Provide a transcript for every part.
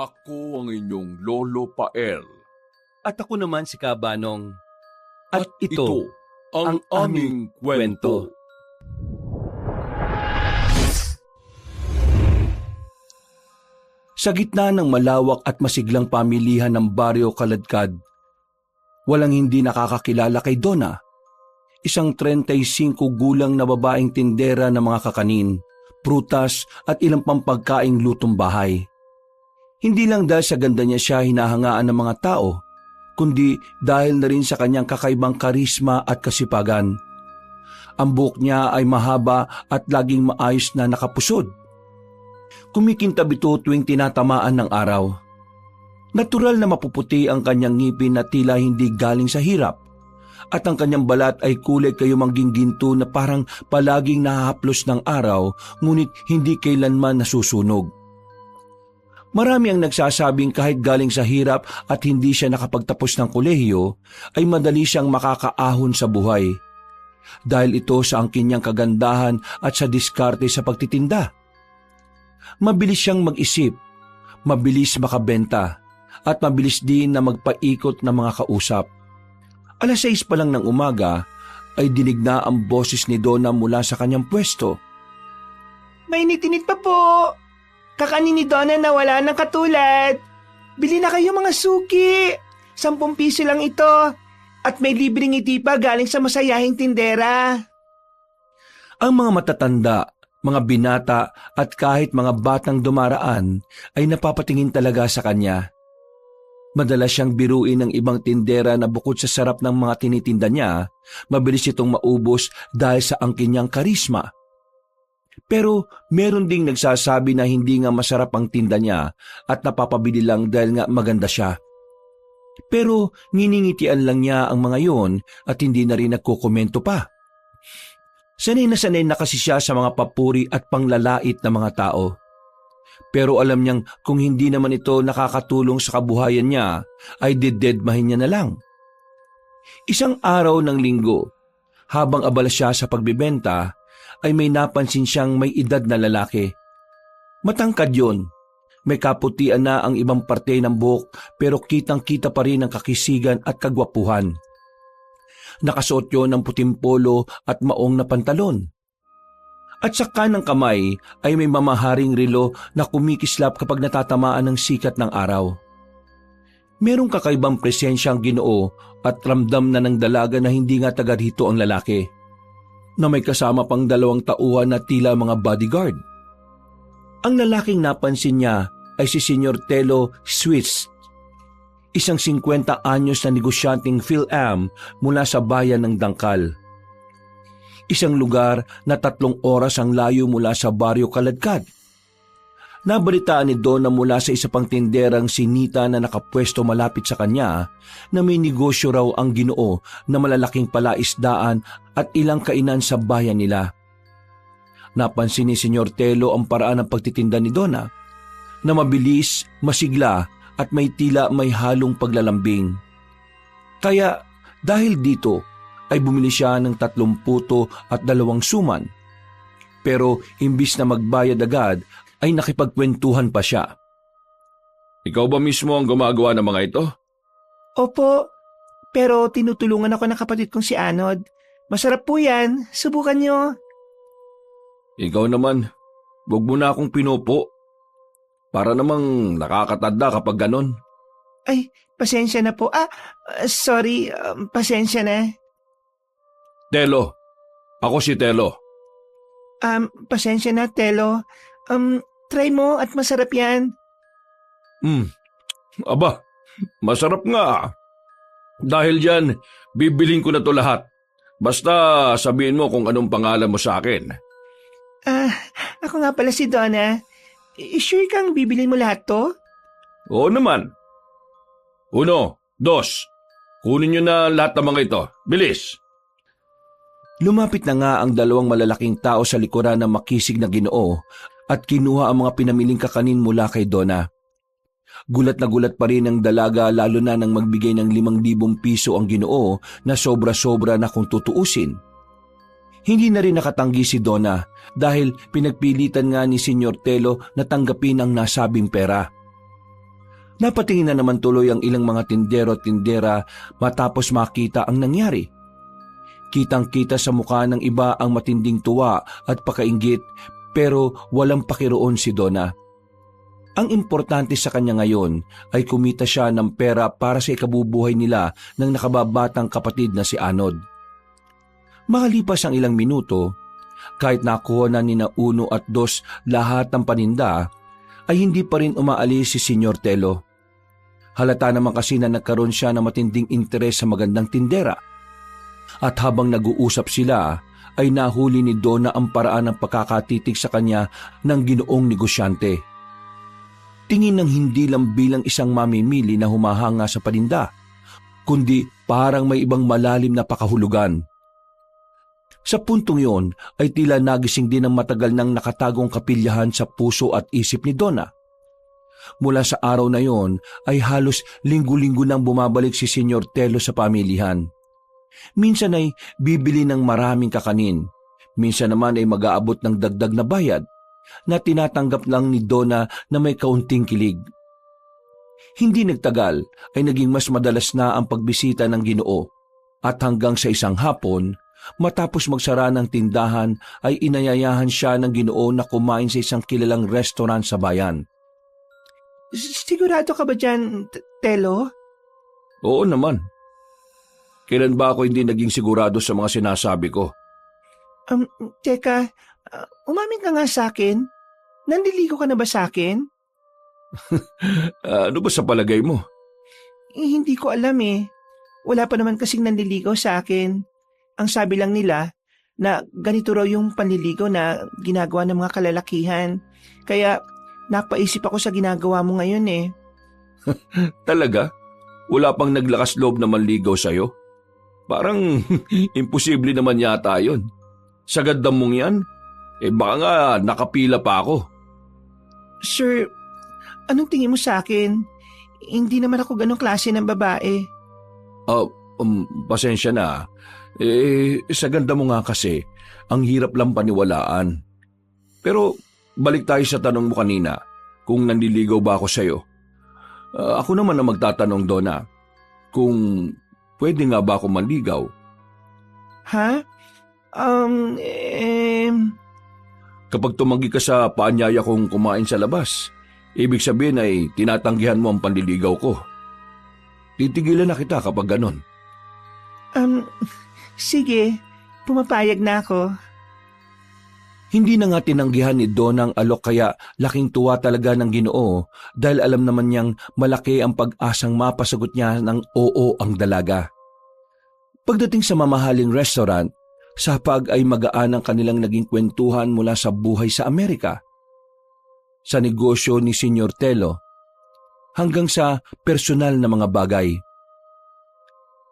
Ako ang inyong Lolo Pael. At ako naman si Kabanong. At ito ang aming kwento. Sa gitna ng malawak at masiglang pamilihan ng Baryo Kaladkad, walang hindi nakakakilala kay Donna, isang 35 gulang na babaeng tindera ng mga kakanin, prutas at ilang pampagkaing lutong bahay. Hindi lang dahil sa ganda niya siya hinahangaan ng mga tao, kundi dahil na rin sa kanyang kakaibang karisma at kasipagan. Ang buhok niya ay mahaba at laging maayos na nakapusod. Kumikintab ito tuwing tinatamaan ng araw. Natural na mapuputi ang kanyang ngipin na tila hindi galing sa hirap, at ang kanyang balat ay kulay kayumangging ginto na parang palaging nahahaplos ng araw ngunit hindi kailanman nasusunog. Marami ang nagsasabing kahit galing sa hirap at hindi siya nakapagtapos ng kolehiyo, ay madali siyang makakaahon sa buhay. Dahil ito sa angkin niyang kagandahan at sa diskarte sa pagtitinda. Mabilis siyang mag-isip, mabilis makabenta, at mabilis din na magpaikot ng mga kausap. 6:00 pa lang ng umaga ay dinig na ang boses ni Donna mula sa kanyang pwesto. Mainit-init pa po. Kakanin ni Donna na wala ng katulad. Bili na kayo mga suki. 10 piso lang ito. At may libreng ngiti pa galing sa masayahing tindera. Ang mga matatanda, mga binata at kahit mga batang dumaraan ay napapatingin talaga sa kanya. Madalas siyang biruin ng ibang tindera na bukod sa sarap ng mga tinitinda niya, mabilis itong maubos dahil sa angkin niyang karisma. Pero meron ding nagsasabi na hindi nga masarap ang tinda niya at napapabili lang dahil nga maganda siya. Pero nginingitian lang niya ang mga yon at hindi na rin nagkokomento pa. Sanay na kasi siya sa mga papuri at panglalait ng mga tao. Pero alam niyang kung hindi naman ito nakakatulong sa kabuhayan niya, ay dededmahin niya na lang. Isang araw ng linggo, habang abala siya sa pagbibenta, ay may napansin siyang may edad na lalaki. Matangkad yun. May kaputian na ang ibang parte ng buhok pero kitang-kita pa rin ang kakisigan at kagwapuhan. Nakasuot yun ng puting polo at maong na pantalon. At sa kanang kamay ay may mamaharing relo na kumikislap kapag natatamaan ng sikat ng araw. Merong kakaibang presensyang Ginoo at ramdam na ng dalaga na hindi nga taga rito ang lalaki, na may kasama pang 2 tauhan na tila mga bodyguard. Ang lalaking napansin niya ay si Senyor Telo Swiss, isang 50 anyos na negosyanteng PhilAm mula sa bayan ng Dangkal. Isang lugar na 3 oras ang layo mula sa Baryo Kaladkad. Nabalitaan ni Donna mula sa isa pang tinderang sinita na nakapwesto malapit sa kanya na may negosyo raw ang Ginoo na malalaking palaisdaan at ilang kainan sa bayan nila. Napansin ni Senyor Telo ang paraan ng pagtitinda ni Donna na mabilis, masigla at may tila may halong paglalambing. Kaya dahil dito ay bumili siya ng 3 puto at 2 suman. Pero imbis na magbayad agad, ay nakipagkwentuhan pa siya. Ikaw ba mismo ang gumagawa ng mga ito? Opo, pero tinutulungan ako ng kapatid kong si Anod. Masarap po yan, subukan nyo. Ikaw naman, wag mo na akong pinupo. Para namang nakakatanda kapag ganon. Ay, pasensya na po. Sorry, pasensya na. Telo, ako si Telo. Pasensya na, Telo. Try mo at masarap yan. Aba, masarap nga. Dahil dyan, bibiling ko na to lahat. Basta sabihin mo kung anong pangalan mo sa akin. Ako nga pala si Donna. Sure kang bibilin mo lahat to? Oo naman. 1, 2, kunin nyo na lahat ng mga ito. Bilis! Lumapit na nga ang 2 malalaking tao sa likuran ng makisig na Ginoo at kinuha ang mga pinamiling kakanin mula kay Donna. Gulat na gulat pa rin ang dalaga lalo na nang magbigay ng 5,000 piso ang Ginoo na sobra-sobra na kung tutuusin. Hindi na rin nakatanggi si Donna dahil pinagpilitan nga ni Senyor Telo na tanggapin ang nasabing pera. Napatingin na naman tuloy ang ilang mga tindero at tindera matapos makita ang nangyari. Kitang-kita sa mukha ng iba ang matinding tuwa at pakainggit pero walang pakiroon si Donna. Ang importante sa kanya ngayon ay kumita siya ng pera para sa ikabubuhay nila ng nakababatang kapatid na si Anod. Makalipas ang ilang minuto, kahit nakuha na ni na 1 at 2 lahat ng paninda, ay hindi pa rin umaalis si Senyor Telo. Halata naman kasi na nagkaroon siya ng matinding interes sa magandang tindera. At habang nag-uusap sila, ay nahuli ni Donna ang paraan ng pagkakatitig sa kanya ng ginoong negosyante. Tingin ng hindi lang bilang isang mamimili na humahanga sa paninda, kundi parang may ibang malalim na pakahulugan. Sa puntong yon ay tila nagising din ang matagal nang nakatagong kapilyahan sa puso at isip ni Donna. Mula sa araw na yon ay halos linggo-linggo nang bumabalik si Senyor Telo sa pamilihan. Minsan ay bibili ng maraming kakanin, minsan naman ay mag-aabot ng dagdag na bayad na tinatanggap lang ni Donna na may kaunting kilig. Hindi nagtagal ay naging mas madalas na ang pagbisita ng Ginoo at hanggang sa isang hapon, matapos magsara ng tindahan ay inayayahan siya ng Ginoo na kumain sa isang kilalang restaurant sa bayan. Sigurado ka ba dyan, Telo? Oo naman. Kailan ba ako hindi naging sigurado sa mga sinasabi ko? Teka, umamin ka nga sa akin. Nandiligo ka na ba sa akin? Ano ba sa palagay mo? Hindi ko alam eh. Wala pa naman kasing nandiligaw sa akin. Ang sabi lang nila na ganito raw yung panliligaw na ginagawa ng mga kalalakihan. Kaya napaisip ako sa ginagawa mo ngayon eh. Talaga? Wala pang naglakas loob na manligaw sa'yo? Parang imposible naman yata yun. Sa ganda mong yan, baka nga nakapila pa ako. Sir, anong tingin mo sa akin? Hindi naman ako ganong klase ng babae. Pasensya na. Sa ganda mo nga kasi, ang hirap lang paniwalaan. Pero balik tayo sa tanong mo kanina, kung nanliligaw ba ako sa'yo. Ako naman na magtatanong, Donna, kung pwede nga ba ako manligaw? Ha? Kapag tumanggi ka sa paanyaya kong kumain sa labas, ibig sabihin ay tinatanggihan mo ang panliligaw ko. Titigilan na kita kapag ganon. Sige, pumapayag na ako. Hindi na nga tinanggihan ni Donna ang alok kaya laking tuwa talaga ng Ginoo dahil alam naman niyang malaki ang pag-asang mapasagot niya ng oo ang dalaga. Pagdating sa mamahaling restaurant, sa hapag ay magaan ang kanilang naging kwentuhan mula sa buhay sa Amerika, sa negosyo ni Senyor Telo, hanggang sa personal na mga bagay.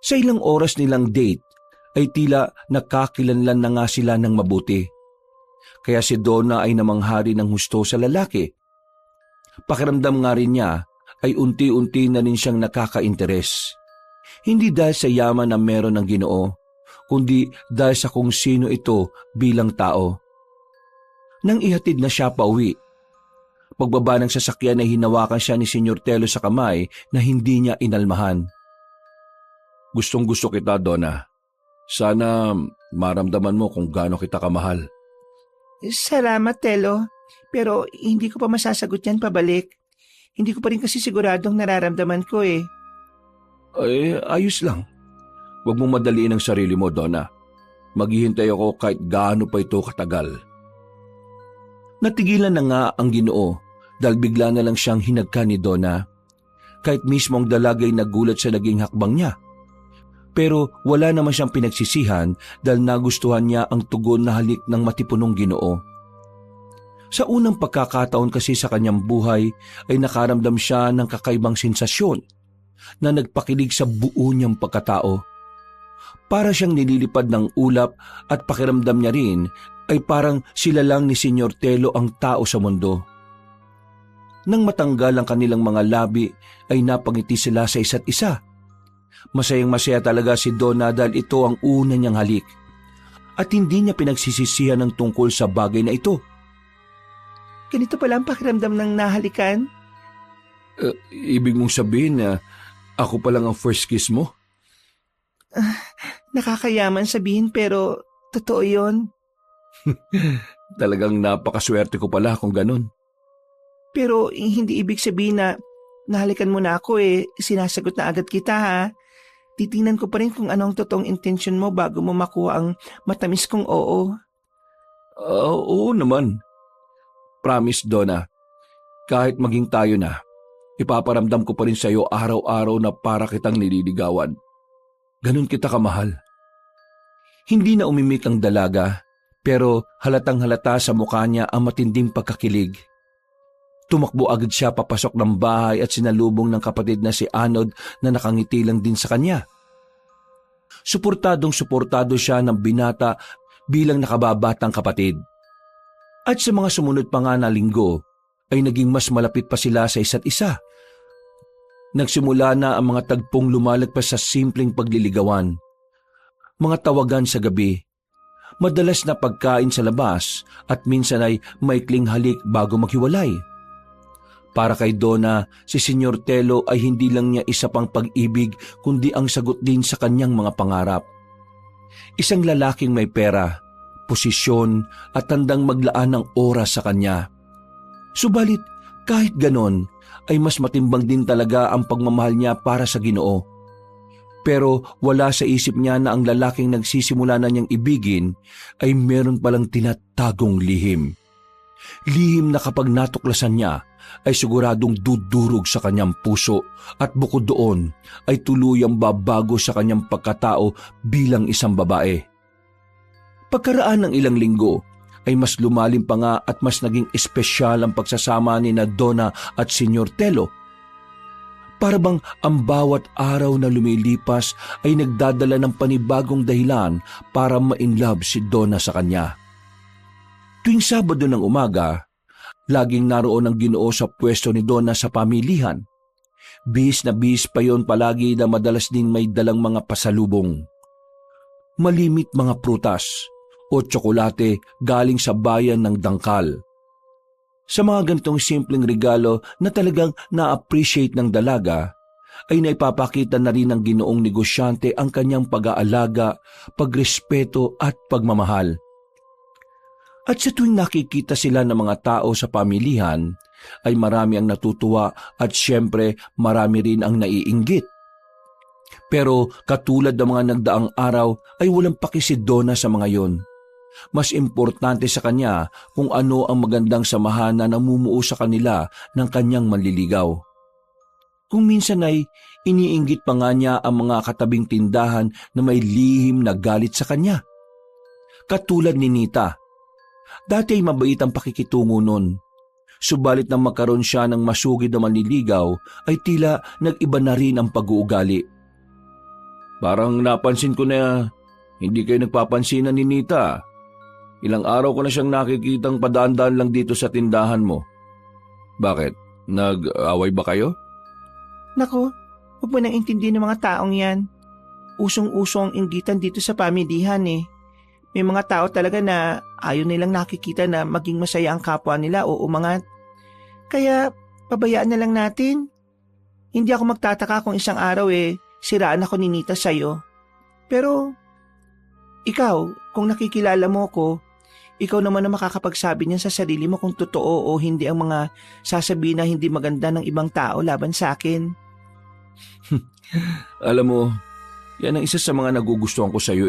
Sa ilang oras nilang date ay tila nakakilanlan na nga sila ng mabuti. Kaya si Donna ay namanghari ng husto sa lalaki. Pakiramdam nga rin niya ay unti-unti na rin siyang nakaka-interes. Hindi dahil sa yaman na meron ng Ginoo, kundi dahil sa kung sino ito bilang tao. Nang ihatid na siya pauwi, pagbaba ng sasakyan ay hinawakan siya ni Senyor Telo sa kamay na hindi niya inalmahan. Gustong-gusto kita, Donna. Sana maramdaman mo kung gaano kita kamahal. Salamat, Telo. Pero hindi ko pa masasagot yan pabalik. Hindi ko pa rin kasi siguradong nararamdaman ko eh. Ayos lang. Huwag mong madaliin ang sarili mo, Donna. Maghihintay ako kahit gaano pa ito katagal. Natigilan na nga ang Ginoo dahil bigla na lang siyang hinagka ni Donna. Kahit mismo ang dalagay nagulat sa naging hakbang niya. Pero wala naman siyang pinagsisihan dahil nagustuhan niya ang tugon na halik ng matipunong Ginoo. Sa unang pagkakataon kasi sa kanyang buhay ay nakaramdam siya ng kakaibang sensasyon na nagpakilig sa buo niyang pagkatao. Para siyang nililipad ng ulap at pakiramdam niya rin ay parang sila lang ni Senyor Telo ang tao sa mundo. Nang matanggal ang kanilang mga labi ay napangiti sila sa isa't isa. Masayang-masaya talaga si Donna dahil ito ang una niyang halik at hindi niya pinagsisisihan ng tungkol sa bagay na ito. Ganito pala ang pakiramdam ng nahalikan? Ibig mong sabihin na ako pa lang ang first kiss mo? Nakakayaman sabihin pero totoo yon. Talagang napakaswerte ko pala kung ganun. Pero hindi ibig sabihin na nahalikan mo na ako sinasagot na agad kita ha. Titingnan ko pa rin kung ano ang totoong intensyon mo bago mo makuha ang matamis kong oo. Oo naman. Promise, Donna. Kahit maging tayo na, ipaparamdam ko pa rin sa iyo araw-araw na para kitang nililigawan. Ganun kita kamahal. Hindi na umimik ang dalaga, pero halatang halata sa mukha niya ang matinding pagkakilig. Tumakbo agad siya papasok ng bahay at sinalubong ng kapatid na si Anod na nakangiti lang din sa kanya. Suportadong-suportado siya ng binata bilang nakababatang kapatid. At sa mga sumunod pa nga na linggo, ay naging mas malapit pa sila sa isa't isa. Nagsimula na ang mga tagpong lumalagpas sa simpleng pagliligawan. Mga tawagan sa gabi, madalas na pagkain sa labas at minsan ay maikling halik bago maghiwalay. Para kay Donna, si Senyor Telo ay hindi lang niya isa pang pag-ibig kundi ang sagot din sa kanyang mga pangarap. Isang lalaking may pera, posisyon at tandang maglaan ng oras sa kanya. Subalit kahit ganon ay mas matimbang din talaga ang pagmamahal niya para sa Ginoo. Pero wala sa isip niya na ang lalaking nagsisimula na niyang ibigin ay meron palang tinatagong lihim. Lihim na kapag natuklasan niya ay siguradong dudurog sa kanyang puso at bukod doon ay tuluyang babago sa kanyang pagkatao bilang isang babae. Pagkaraan ng ilang linggo ay mas lumalim pa nga at mas naging espesyal ang pagsasama ni na Donna at Senyor Telo. Para bang ang bawat araw na lumilipas ay nagdadala ng panibagong dahilan para ma-inlove si Donna sa kanya. Tuwing Sabado ng umaga, laging naroon ang Ginoo sa pwesto ni Donna sa pamilihan. Bis na bis pa yon palagi na madalas din may dalang mga pasalubong. Malimit mga prutas o tsokolate galing sa bayan ng Dangkal. Sa mga ganitong simpleng regalo na talagang na-appreciate ng dalaga, ay naipapakita na rin ng Ginoong negosyante ang kanyang pag-aalaga, pagrespeto at pagmamahal. At sa tuwing nakikita sila ng mga tao sa pamilihan, ay marami ang natutuwa at siyempre marami rin ang naiinggit. Pero katulad ng mga nagdaang araw ay walang paki si Donna sa mga yon. Mas importante sa kanya kung ano ang magandang samahan na namumuo sa kanila ng kanyang manliligaw. Kung minsan ay iniinggit pa nga niya ang mga katabing tindahan na may lihim na galit sa kanya. Katulad ni Nita, dati ay mabait ang pakikitungo nun. Subalit nang magkaroon siya ng masugid na manliligaw ay tila nag-iba na rin ang pag-uugali. Parang napansin ko na hindi kayo nagpapansinan ni Nita. Ilang araw ko na siyang nakikitang padaan-daan lang dito sa tindahan mo. Bakit? Nag-away ba kayo? Naku, huwag mo nang intindihin ng mga taong yan. Usong-uso ang inggitan dito sa pamilihan May mga tao talaga na ayaw nilang nakikita na maging masaya ang kapwa nila o umangat. Kaya pabayaan na lang natin. Hindi ako magtataka kung isang araw siraan ako ni Nita sa'yo. Pero ikaw, kung nakikilala mo ko, ikaw naman ang makakapagsabi niyan sa sarili mo kung totoo o hindi ang mga sasabihin na hindi maganda ng ibang tao laban sa akin. Alam mo, yan ang isa sa mga nagugustuhan ko sa iyo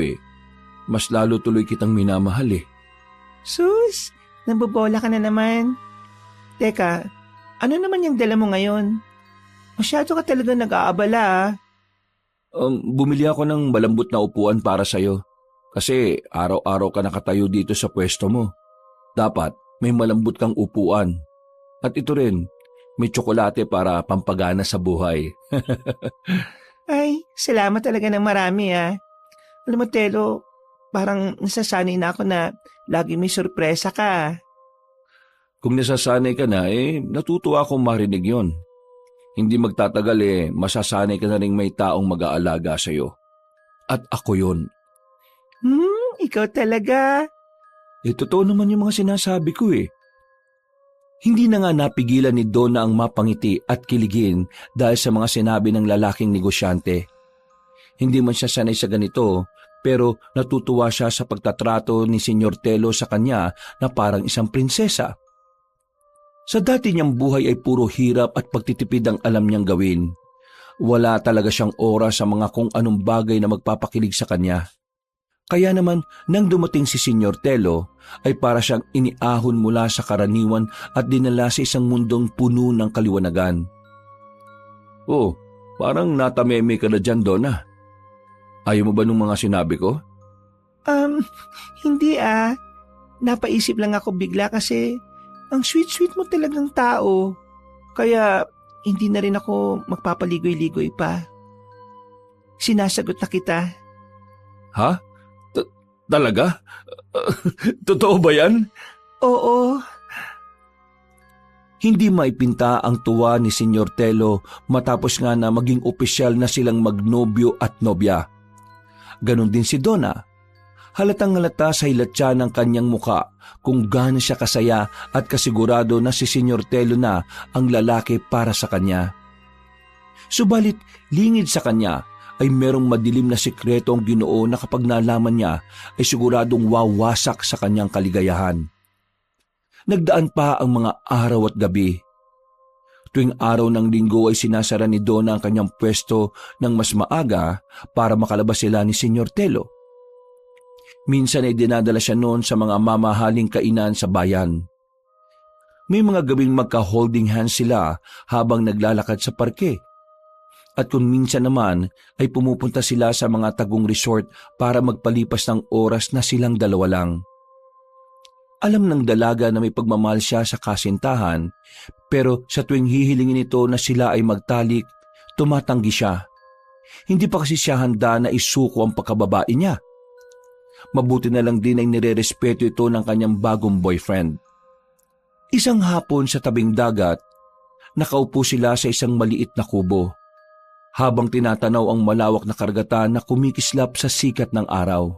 Mas lalo tuloy kitang minamahal Sus, nabobola ka na naman. Teka, ano naman yung dala mo ngayon? Masyado ka talaga nag-aabala Bumili ako ng malambot na upuan para sa iyo. Kasi araw-araw ka nakatayo dito sa pwesto mo. Dapat may malambot kang upuan. At ito rin, may tsokolate para pampagana sa buhay. Ay, salamat talaga ng marami Alam mo, Telo, parang nasasanay na ako na lagi may sorpresa ka. Kung nasasanay ka na, natutuwa akong marinig yon. Hindi magtatagal masasanay ka na rin may taong mag-aalaga sa iyo. At ako yon. Ikaw talaga. Totoo naman yung mga sinasabi ko Hindi na nga napigilan ni Donna ang mapangiti at kiligin dahil sa mga sinabi ng lalaking negosyante. Hindi man siya sanay sa ganito, pero natutuwa siya sa pagtatrato ni Senyor Telo sa kanya na parang isang prinsesa. Sa dati niyang buhay ay puro hirap at pagtitipid ang alam niyang gawin. Wala talaga siyang oras sa mga kung anong bagay na magpapakilig sa kanya. Kaya naman, nang dumating si Senyor Telo, ay para siyang iniahon mula sa karaniwan at dinala sa isang mundong puno ng kaliwanagan. Oh, parang natameme ka na dyan, Donna. Ayaw mo ba nung mga sinabi ko? Hindi Napaisip lang ako bigla kasi ang sweet-sweet mo talagang tao. Kaya hindi na rin ako magpapaligoy-ligoy pa. Sinasagot na kita. Ha? Talaga? Totoo ba yan? Oo. Hindi maipinta ang tuwa ni Senyor Telo matapos nga na maging opisyal na silang magnobyo at nobya. Ganon din si Donna. Halatang-halata sa hilatsa ng kanyang muka kung gaano siya kasaya at kasigurado na si Senyor Telo na ang lalaki para sa kanya. Subalit, lingid sa kanya ay merong madilim na sikreto ang Ginoo na kapag nalaman niya ay siguradong wawasak sa kanyang kaligayahan. Nagdaan pa ang mga araw at gabi. Tuwing araw ng linggo ay sinasara ni Donna ang kanyang pwesto ng mas maaga para makalabas sila ni Senyor Telo. Minsan ay dinadala siya noon sa mga mamahaling kainan sa bayan. May mga gabing magka-holding hands sila habang naglalakad sa parke. At kung minsan naman ay pumupunta sila sa mga tagong resort para magpalipas ng oras na silang dalawa lang. Alam ng dalaga na may pagmamahal siya sa kasintahan, pero sa tuwing hihilingin ito na sila ay magtalik, tumatanggi siya. Hindi pa kasi siya handa na isuko ang pagkababae niya. Mabuti na lang din ay nirerespeto ito ng kanyang bagong boyfriend. Isang hapon sa tabing dagat, nakaupo sila sa isang maliit na kubo, habang tinatanaw ang malawak na karagatan na kumikislap sa sikat ng araw.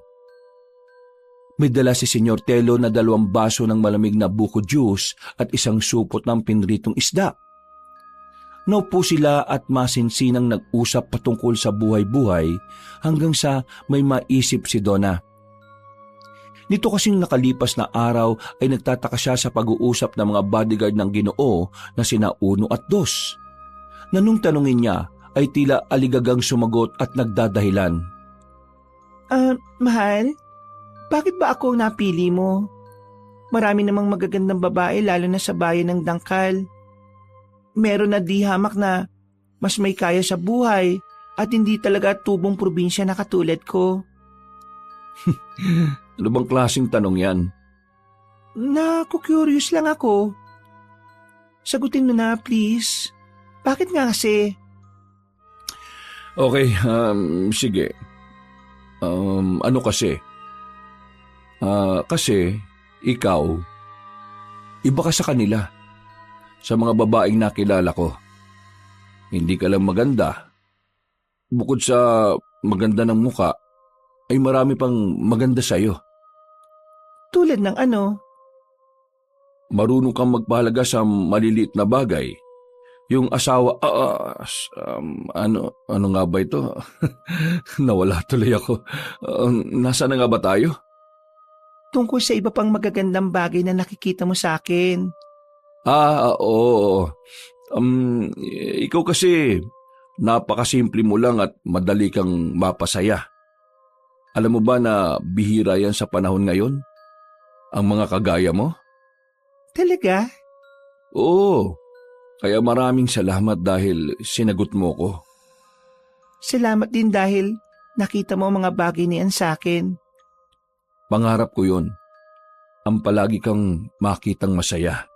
May dala si Senyor Telo na 2 baso ng malamig na buko juice at isang supot ng pinritong isda. Naupo sila at masinsinang nag-usap patungkol sa buhay-buhay hanggang sa may maisip si Donna. Nito kasing nakalipas na araw ay nagtataka siya sa pag-uusap ng mga bodyguard ng Ginoo na sina Uno at Dos. Na nung tanungin niya ay tila aligagang sumagot at nagdadahilan. Mahal, bakit ba ako ang napili mo? Marami namang magagandang babae lalo na sa bayan ng Dangkal. Meron na di hamak na mas may kaya sa buhay at hindi talaga tubong probinsya na katulad ko. Ano bang klaseng tanong yan? Curious lang ako. Sagutin mo na, please. Bakit nga kasi? Okay, sige. Ano kasi? Kasi ikaw, iba ka sa kanila. Sa mga babaeng nakilala ko. Hindi ka lang maganda. Bukod sa maganda ng muka, ay marami pang maganda sa'yo. Tulad ng ano? Marunong kang magpahalaga sa maliliit na bagay. Yung asawa, ano nga ba ito? Nawala tuloy ako. Nasaan na nga ba tayo? Tungkol sa iba pang magagandang bagay na nakikita mo sa akin. Oo. Ikaw kasi, napakasimple mo lang at madali kang mapasaya. Alam mo ba na bihira yan sa panahon ngayon? Ang mga kagaya mo? Talaga? Oo. Kaya maraming salamat dahil sinagot mo ko. Salamat din dahil nakita mo ang mga bagay niyan sa akin. Pangarap ko yun. Ang palagi kang makitang masaya.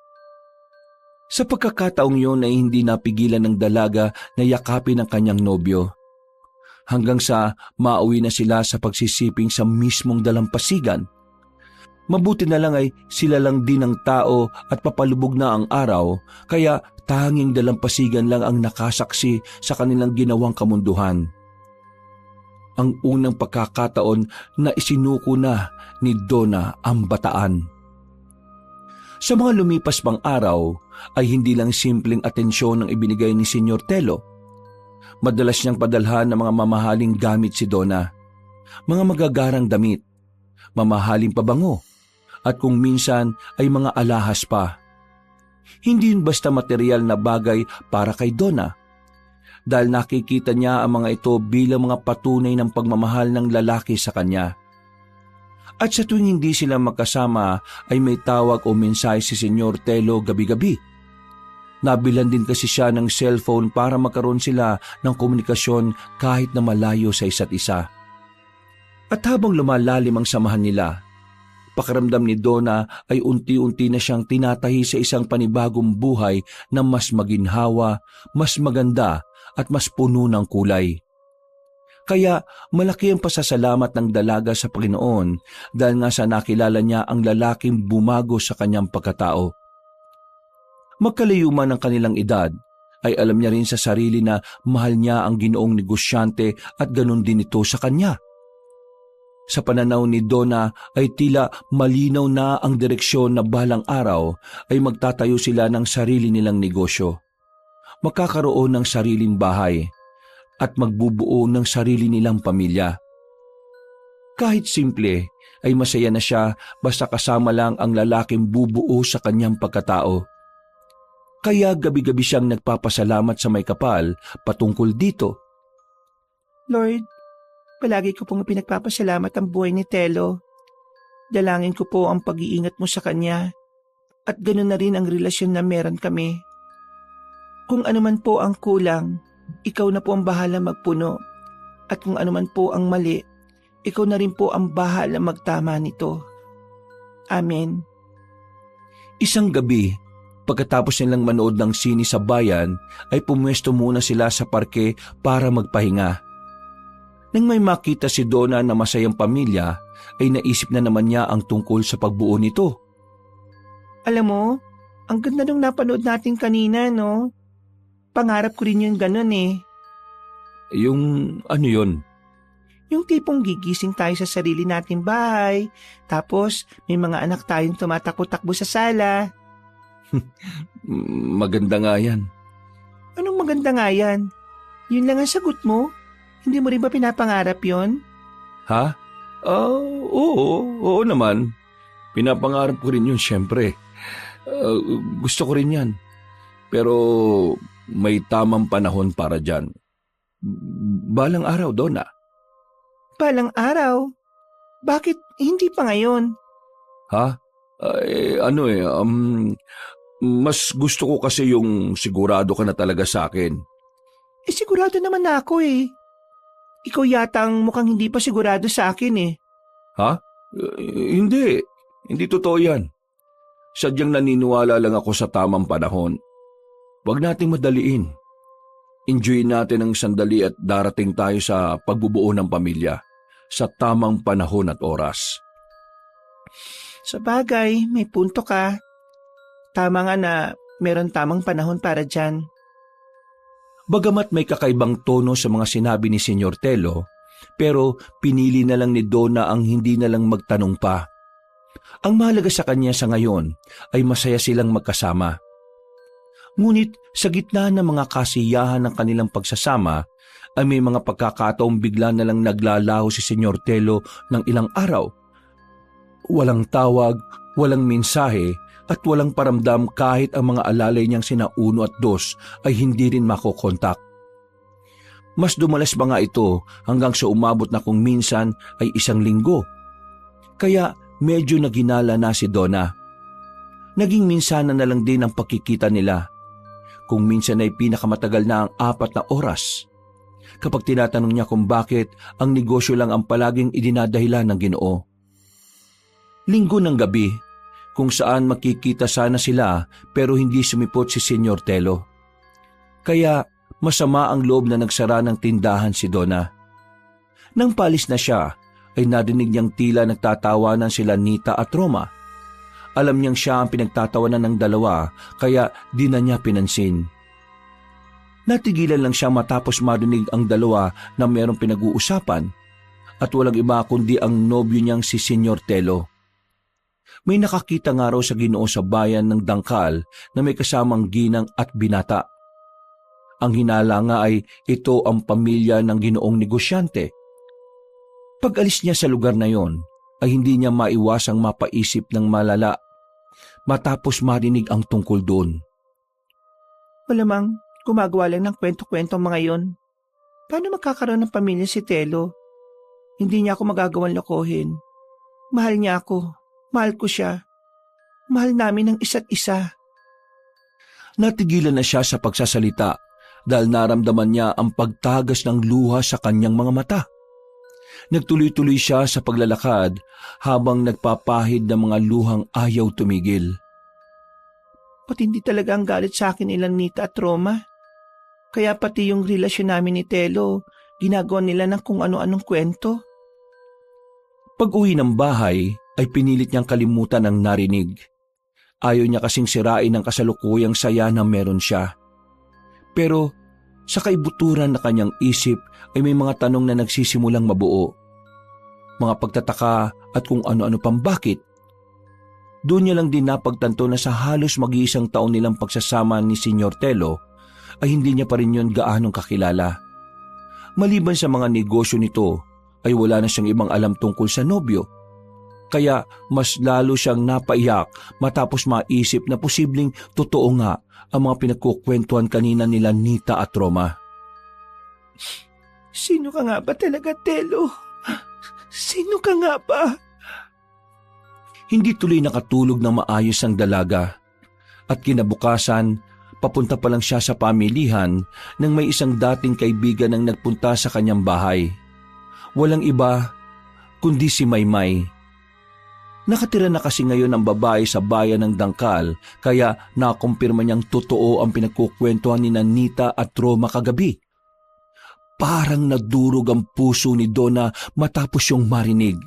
Sa pagkakataong yun ay hindi napigilan ng dalaga na yakapin ang kanyang nobyo. Hanggang sa mauwi na sila sa pagsisiping sa mismong dalampasigan. Mabuti na lang ay sila lang din ang tao at papalubog na ang araw, kaya tanging dalampasigan lang ang nakasaksi sa kanilang ginawang kamunduhan. Ang unang pagkakataon na isinuko na ni Donna ang bataan. Sa mga lumipas pang araw ay hindi lang simpleng atensyon ang ibinigay ni Senyor Telo. Madalas niyang padalhan ng mga mamahaling gamit si Donna, mga magagarang damit, mamahaling pabango, at kung minsan ay mga alahas pa. Hindi yun basta material na bagay para kay Donna, dahil nakikita niya ang mga ito bilang mga patunay ng pagmamahal ng lalaki sa kanya. At sa tuwing hindi sila magkasama ay may tawag o mensahe si Senyor Telo gabi-gabi. Nabilan din kasi siya ng cellphone para magkaroon sila ng komunikasyon kahit na malayo sa isa't isa. At habang lumalalim ang samahan nila, pakiramdam ni Donna ay unti-unti na siyang tinatahi sa isang panibagong buhay na mas maginhawa, mas maganda at mas puno ng kulay. Kaya malaki ang pasasalamat ng dalaga sa Panginoon dahil nga sa nakilala niya ang lalaking bumago sa kanyang pagkatao. Magkalayo man ang kanilang edad, ay alam niya rin sa sarili na mahal niya ang Ginoong negosyante at ganun din ito sa kanya. Sa pananaw ni Donna ay tila malinaw na ang direksyon na balang araw ay magtatayo sila ng sarili nilang negosyo. Magkakaroon ng sariling bahay at magbubuo ng sarili nilang pamilya. Kahit simple ay masaya na siya basta kasama lang ang lalaking bubuo sa kanyang pagkatao. Kaya gabi-gabi siyang nagpapasalamat sa may kapal patungkol dito. Lord, palagi ko pong pinagpapasalamat ang buhay ni Telo. Dalangin ko po ang pag-iingat mo sa kanya at ganoon na rin ang relasyon na meron kami. Kung ano man po ang kulang, ikaw na po ang bahala magpuno. At kung ano man po ang mali, ikaw na rin po ang bahala magtama nito. Amen. Isang gabi, pagkatapos nilang manood ng sine sa bayan, ay pumwesto muna sila sa parke para magpahinga. Nang may makita si Donna na masayang pamilya, ay naisip na naman niya ang tungkol sa pagbuo nito. Alam mo, ang ganda nung napanood natin kanina, no? Pangarap ko rin yung ganun eh. Yung ano yun? Yung tipong gigising tayo sa sarili nating bahay, tapos may mga anak tayong tumatakbo-takbo sa sala. Maganda nga yan. Anong maganda nga yan? Yun lang ang sagot mo? Hindi mo rin ba pinapangarap yon? Ha? Oo naman. Pinapangarap ko rin yun, syempre. Gusto ko rin yan. Pero may tamang panahon para dyan. Balang araw, Donna. Balang araw? Bakit hindi pa ngayon? Ha? Mas gusto ko kasi yung sigurado ka na talaga sa akin. Sigurado naman na ako eh. Ikaw yata ang mukhang hindi pa sigurado sa akin eh. Ha? Hindi. Hindi totoo yan. Sadyang naniniwala lang ako sa tamang panahon. Huwag nating madaliin. Enjoy natin ang sandali at darating tayo sa pagbubuo ng pamilya sa tamang panahon at oras. Sa bagay, may punto ka. Tama nga na meron tamang panahon para dyan. Bagamat may kakaibang tono sa mga sinabi ni Senyor Telo, pero pinili na lang ni Donna ang hindi na lang magtanong pa. Ang mahalaga sa kanya sa ngayon ay masaya silang magkasama. Ngunit sa gitna ng mga kasiyahan ng kanilang pagsasama ay may mga pagkakataong bigla na lang naglalaho si Senyor Telo ng ilang araw. Walang tawag, walang mensahe at walang paramdam kahit ang mga alalay niyang sina Uno at Dos ay hindi rin makokontak. Mas dumalas ba nga ito hanggang sa umabot na kung minsan ay 1 linggo. Kaya medyo naginala na si Donna. Naging minsanan na lang din ang pagkikita nila. Kung minsan ay pinakamatagal na ang 4 na oras. Kapag tinatanong niya kung bakit ang negosyo lang ang palaging idinadahilan ng Ginoo. Linggo ng gabi, kung saan makikita sana sila pero hindi sumipot si Senyor Telo. Kaya masama ang loob na nagsara ng tindahan si Donna. Nang palis na siya, ay narinig niyang tila nagtatawanan sila Nita at Roma. Alam niyang siya ang pinagtatawanan ng dalawa kaya di na niya pinansin. Natigilan lang siya matapos marinig ang dalawa na mayroong pinag-uusapan at walang iba kundi ang nobyo niyang si Senyor Telo. May nakakita nga raw sa Ginoo sa bayan ng Dangkal na may kasamang ginang at binata. Ang hinala nga ay ito ang pamilya ng Ginoong negosyante. Pag-alis niya sa lugar na yon, ay hindi niya maiwasang mapaisip ng malala matapos marinig ang tungkol doon. Malamang gumagawa lang ng kwento-kwento mga yon. Paano magkakaroon ng pamilya si Telo? Hindi niya ako magagawang lokohin. Mahal niya ako. Mahal ko siya. Mahal namin ang isa't isa. Natigilan na siya sa pagsasalita dahil naramdaman niya ang pagtagas ng luha sa kanyang mga mata. Nagtuloy-tuloy siya sa paglalakad habang nagpapahid ng mga luhang ayaw tumigil. Patindi talaga ang galit sa akin nilang Nita at Roma. Kaya pati yung relasyon namin ni Telo, ginagawa nila ng kung ano-anong kwento. Pag-uwi ng bahay ay pinilit niyang kalimutan ang narinig. Ayaw niya kasing sirain ang kasalukuyang saya na meron siya. Pero sa kaibuturan na kanyang isip ay may mga tanong na nagsisimulang mabuo. Mga pagtataka at kung ano-ano pang bakit. Doon niya lang din napagtanto na sa halos mag-iisang taon nilang pagsasama ni Senyor Telo ay hindi niya pa rin yun gaanong kakilala. Maliban sa mga negosyo nito ay wala na siyang ibang alam tungkol sa nobyo. Kaya mas lalo siyang napaiyak matapos maisip na posibleng totoo nga ang mga pinagkukwentuhan kanina nila Nita at Roma. Sino ka nga ba talaga, Telo? Sino ka nga ba? Hindi tuloy nakatulog ng maayos ang dalaga at kinabukasan papunta pa lang siya sa pamilihan nang may isang dating kaibigan ang nagpunta sa kanyang bahay. Walang iba kundi si Maymay. Nakatira na kasi ngayon ang babae sa bayan ng Dangkal kaya nakumpirma niyang totoo ang pinagkukwentuhan ni Nita at Roma kagabi. Parang nadurog ang puso ni Donna matapos yung marinig.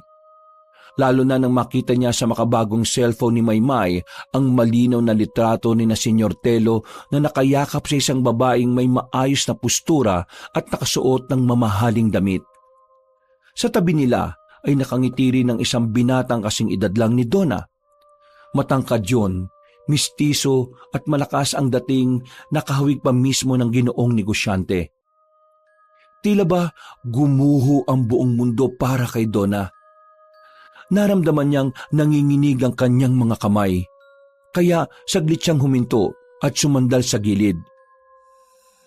Lalo na nang makita niya sa makabagong cellphone ni Maymay ang malinaw na litrato ni na Senyor Telo na nakayakap sa isang babaeng may maayos na postura at nakasuot ng mamahaling damit. Sa tabi nila ay nakangiti rin ng isang binatang kasing edad lang ni Donna. Matangkad yun, mistiso at malakas ang dating nakahawig pa mismo ng Ginoong negosyante. Tila ba gumuho ang buong mundo para kay Donna. Naramdaman niyang nanginginig ang kanyang mga kamay, kaya saglit siyang huminto at sumandal sa gilid.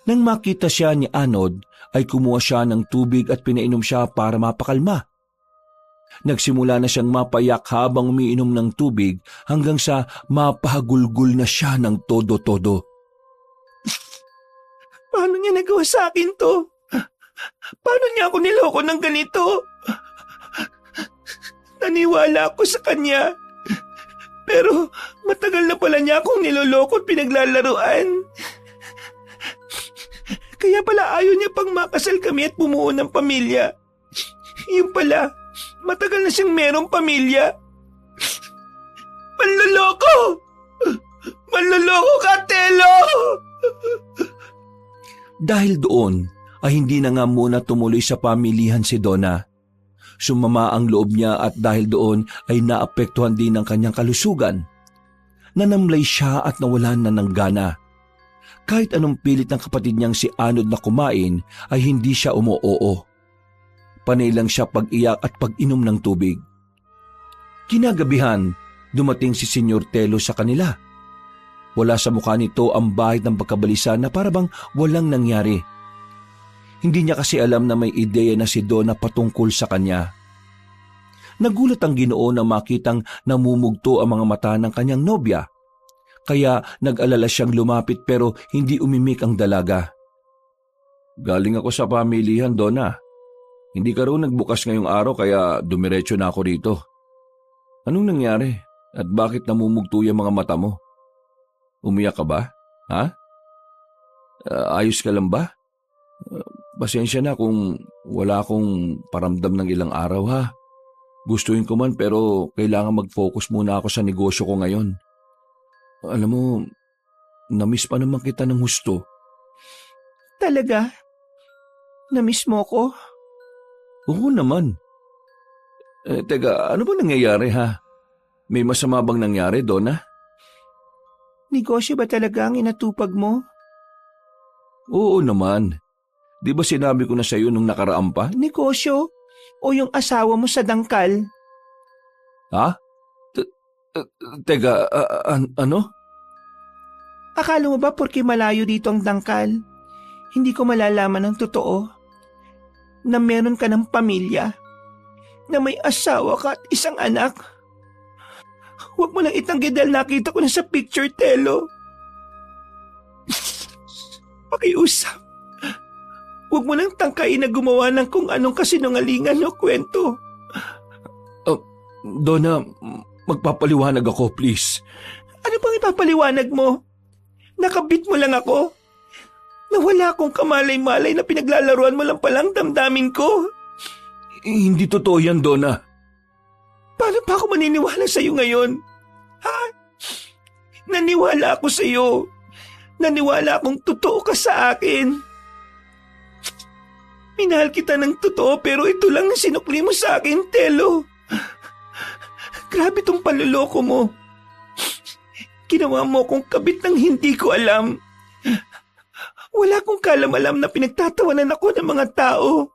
Nang makita siya ni Anod, ay kumuha siya ng tubig at pinainom siya para mapakalma. Nagsimula na siyang mapayak habang umiinom ng tubig hanggang sa mapahagulgul na siya ng todo-todo. Paano niya nagawa sa akin to? Paano niya ako niloko ng ganito? Naniwala ako sa kanya. Pero matagal na pala niya akong niloloko at pinaglalaruan. Kaya pala ayaw niya pang makasal kami at bumuo ng pamilya. Yung pala, matagal na siyang merong pamilya. Manloloko! Manloloko ka, Telo! Dahil doon ay hindi na nga muna tumuloy sa pamilihan si Donna. Sumama ang loob niya at dahil doon ay naapektuhan din ang kanyang kalusugan. Nanamlay siya at nawalan na ng gana. Kahit anong pilit ng kapatid niyang si Anod na kumain ay hindi siya umuoo. Panay lang siya pag-iyak at pag-inom ng tubig. Kinagabihan, dumating si Senyor Telo sa kanila. Wala sa mukha nito ang bahid ng pagkabalisa na parabang walang nangyari. Hindi niya kasi alam na may ideya na si Donna patungkol sa kanya. Nagulat ang Ginoo na makitang namumugto ang mga mata ng kanyang nobya. Kaya nag-alala siyang lumapit pero hindi umimik ang dalaga. Galing ako sa pamilihan, Donna. Hindi ka raw nagbukas ngayong araw kaya dumiretso na ako rito. Anong nangyari at bakit namumugto yung mga mata mo? Umiyak ka ba? Ha? Ayos ka lang ba? Pasensya na kung wala akong paramdam ng ilang araw ha. Gustuin ko man pero kailangan mag-focus muna ako sa negosyo ko ngayon. Alam mo, namiss pa naman kita ng husto. Talaga? Namiss mo ko? Oo naman. Teka, ano ba nangyayari ha? May masama bang nangyari, Donna? Negosyo ba talaga ang inatupag mo? Oo naman. Di ba sinabi ko na sa iyo nung nakaraan pa? Negosyo? O yung asawa mo sa dangkal? Ha? Teka, ano? Akala mo ba porke malayo dito ang dangkal, hindi ko malalaman ang totoo? Na meron ka ng pamilya? Na may asawa ka at isang anak? Huwag mo lang itanggi dahil nakita ko na sa picture, Telo. Pakiusap. Huwag mo lang tangkain na gumawa ng kung anong kasinungalingan o kwento. Donna, magpapaliwanag ako, please. Ano bang ipapaliwanag mo? Nakabit mo lang ako? Na wala akong kamalay-malay na pinaglalaruan mo lang palang damdamin ko? Hindi totoo yan, Donna. Paano pa ako maniniwala sa iyo ngayon? Ha? Naniwala ako sa iyo. Naniwala akong totoo ka sa akin. Minahal kita ng totoo pero ito lang ang sinukli mo sa akin, Telo. Grabe tong panluloko mo. Ginawa mo akong kabit ng hindi ko alam. Wala akong kalam-alam na pinagtatawanan ako ng mga tao.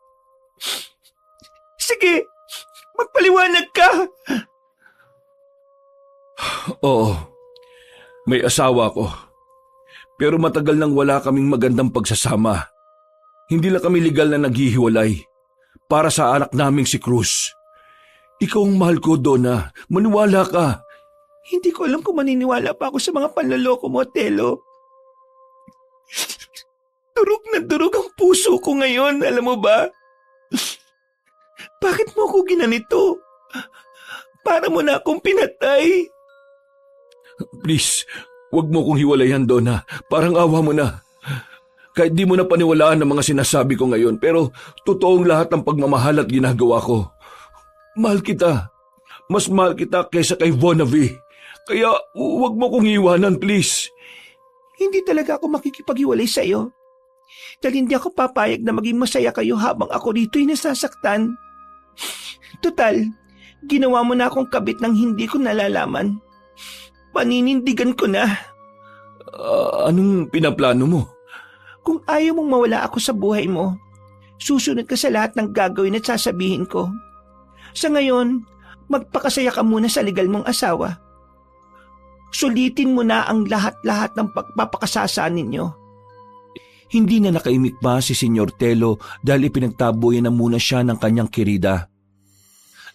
Sige, magpaliwanag ka. Oo, may asawa ko. Pero matagal nang wala kaming magandang pagsasama. Hindi lang kami legal na naghihiwalay para sa anak naming si Cruz. Ikaw ang mahal ko, Donna. Maniwala ka. Hindi ko alam kung maniniwala pa ako sa mga panloloko mo, Telo. Durog na durog ang puso ko ngayon, alam mo ba? Bakit mo ako ginanito? Para mo na akong pinatay. Please, wag mo kong hiwalayan, Donna. Parang awa mo na. Kahit di mo na paniwalaan ang mga sinasabi ko ngayon, pero totoong lahat ng pagmamahal at ginagawa ko. Mahal kita. Mas mahal kita kaysa kay Vonavi. Kaya wag mo kong iwanan, please. Hindi talaga ako makikipaghiwalay sa iyo. Dahil hindi ako papayag na maging masaya kayo habang ako dito'y nasasaktan. Total, ginawa mo na akong kabit ng hindi ko nalalaman. Paninindigan ko na. Anong pinaplano mo? Kung ayaw mong mawala ako sa buhay mo, susunod ka sa lahat ng gagawin at sasabihin ko. Sa ngayon, magpakasaya ka muna sa legal mong asawa. Sulitin mo na ang lahat-lahat ng pagpapakasasa ninyo. Hindi na nakaimik pa si Senyor Telo dahil ipinagtaboy na muna siya ng kanyang kirida.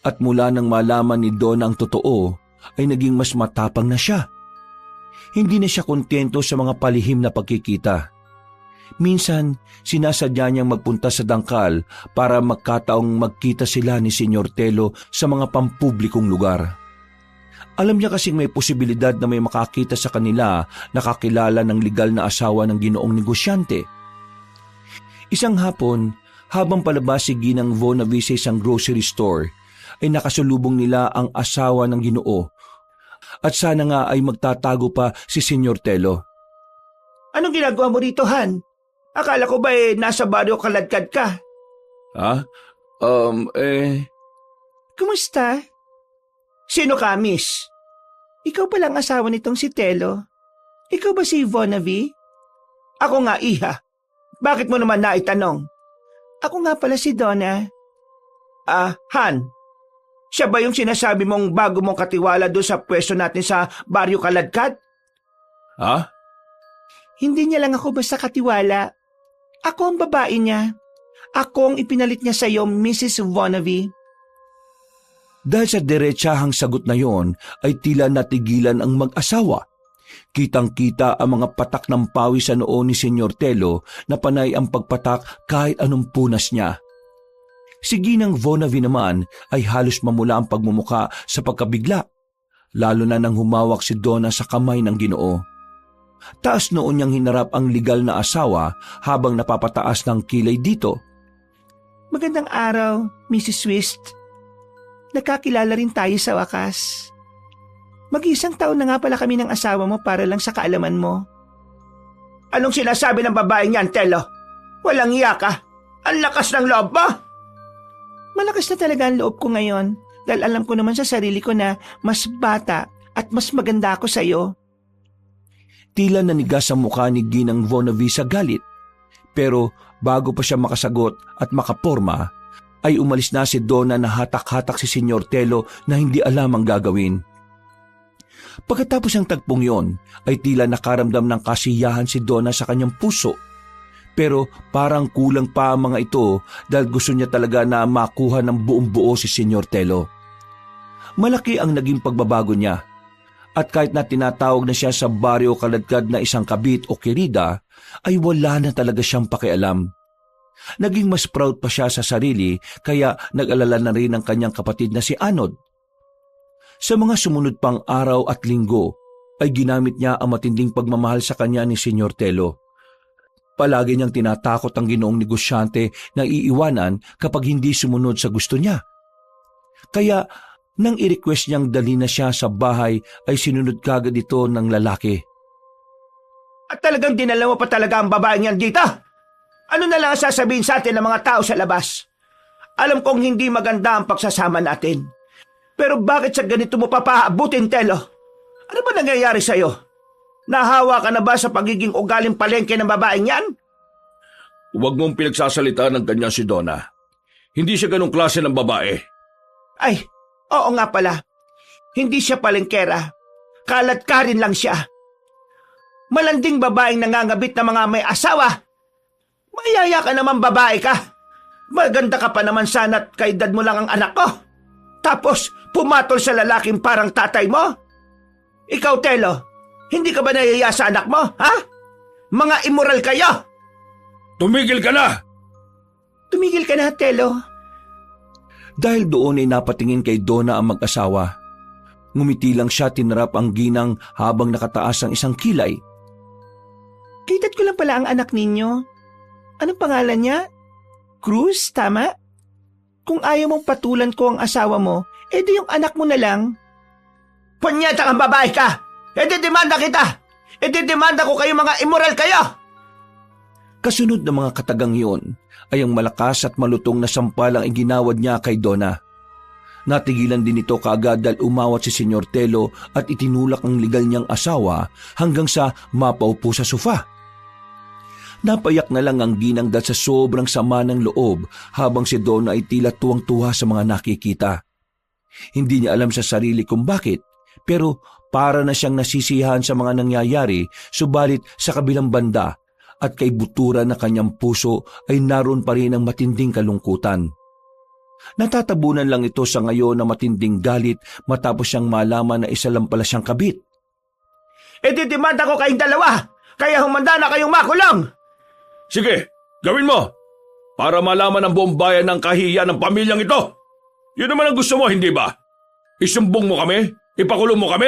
At mula nang malaman ni Donna ang totoo, ay naging mas matapang na siya. Hindi na siya kontento sa mga palihim na pagkikita. Minsan, sinasadya niyang magpunta sa dangkal para magkataong magkita sila ni Senyor Telo sa mga pampublikong lugar. Alam niya kasing may posibilidad na may makakita sa kanila na kakilala ng legal na asawa ng ginoong negosyante. Isang hapon, habang palabas si Ginang Vonavi sa isang grocery store, ay nakasulubong nila ang asawa ng Ginoo. At sana nga ay magtatago pa si Senyor Telo. Anong ginagawa mo rito, Han? Akala ko ba nasa baryo kaladkad ka? Ha? Kumusta? Sino ka, miss? Ikaw palang asawa nitong si Telo? Ikaw ba si Vonavi? Ako nga, iha. Bakit mo naman naitanong? Ako nga pala si Donna. Han. Siya ba yung sinasabi mong bago mong katiwala doon sa pwesto natin sa baryo kaladkad? Ha? Hindi niya lang ako basta katiwala. Ako ang babae niya. Ako ang ipinalit niya sa iyo, Mrs. Vonavi. Dahil sa diretsahang sagot na yon ay tila natigilan ang mag-asawa. Kitang-kita ang mga patak ng pawis sa noo ni Senyor Telo na panay ang pagpatak kahit anong punas niya. Si Ginang Vonavi naman ay halos mamula ang pagmumuka sa pagkabigla, lalo na nang humawak si Donna sa kamay ng Ginoo. Taas noon niyang hinarap ang legal na asawa habang napapataas ng kilay dito. Magandang araw, Mrs. Twist. Nagkakilala rin tayo sa wakas. Mag-isang taon na nga pala kami ng asawa mo para lang sa kaalaman mo. Anong sinasabi ng babaeng yan, Telo? Walang iya ka. Ang lakas ng loob mo. Malakas na talaga ang loob ko ngayon dahil alam ko naman sa sarili ko na mas bata at mas maganda ako sa'yo. Tila nanigas ang mukha ni Ginang Vonavi sa galit. Pero bago pa siya makasagot at makaporma, ay umalis na si Donna na hatak-hatak si Senyor Telo na hindi alam ang gagawin. Pagkatapos ng tagpong yon, ay tila nakaramdam ng kasiyahan si Donna sa kanyang puso. Pero parang kulang pa ang mga ito dahil gusto niya talaga na makuha ng buong buo si Senyor Telo. Malaki ang naging pagbabago niya. At kahit na tinatawag na siya sa baryo kaladkad na isang kabit o kirida, ay wala na talaga siyang pakialam. Naging mas proud pa siya sa sarili kaya nag-alala na rin ang kanyang kapatid na si Anod. Sa mga sumunod pang araw at linggo, ay ginamit niya ang matinding pagmamahal sa kanya ni Senyor Telo. Palagi niyang tinatakot ang ginoong negosyante na iiwanan kapag hindi sumunod sa gusto niya. Kaya nang i-request niyang dali na siya sa bahay ay sinunod kagad ito ng lalaki. At talagang dinala mo pa talaga ang babaeng yan dito? Ano na lang ang sasabihin sa atin ng mga tao sa labas? Alam kong hindi maganda ang pagsasama natin. Pero bakit sa ganito mo papaabutin, Telo? Ano ba nangyayari sa'yo? Nahawa ka na ba sa pagiging ugaling palengke ng babaeng yan? Huwag mong pinagsasalita ng ganyan si Donna. Hindi siya ganong klase ng babae. Ay, oo nga pala. Hindi siya palengkera. Kalat-karin lang siya. Malanding babaeng nangangabit na mga may asawa. Mayaya ka naman babae ka. Maganda ka pa naman sana at kaedad mo lang ang anak ko. Tapos pumatol sa lalaking parang tatay mo? Ikaw, Telo, hindi ka ba nayaya sa anak mo, ha? Mga immoral kayo! Tumigil ka na! Tumigil ka na, Telo. Dahil doon ay napatingin kay Donna ang mag-asawa. Ngumiti lang siya, tinarap ang ginang habang nakataas ang isang kilay. Kaedad ko lang pala ang anak ninyo. Anong pangalan niya? Cruz, tama? Kung ayaw mong patulan ko ang asawa mo, edi yung anak mo na lang. Punyeta kang babae ka! Edi demanda kita! Edi demanda ko kayo mga immoral kayo! Kasunod ng mga katagang iyon ay ang malakas at malutong na sampalang iginawad niya kay Donna. Natigilan din ito kaagad dahil umawat si Senyor Telo at itinulak ang legal niyang asawa hanggang sa mapaupo sa sofa. Napayak na lang ang ginang dahil sa sobrang sama ng loob habang si Donna ay tila tuwang-tuwa sa mga nakikita. Hindi niya alam sa sarili kung bakit, pero para na siyang nasisiyahan sa mga nangyayari, subalit sa kabilang banda at kay butura na kanyang puso ay naroon pa rin ang matinding kalungkutan. Natatabunan lang ito sa ngayon na matinding galit matapos siyang malaman na isa lang pala siyang kabit. Demanda ko kayong dalawa, kaya humanda na kayong makulong! Sige, gawin mo! Para malaman ng buong bayan ng kahihiyan ng pamilyang ito! Yun naman ang gusto mo, hindi ba? Isumbong mo kami? Ipakulong mo kami?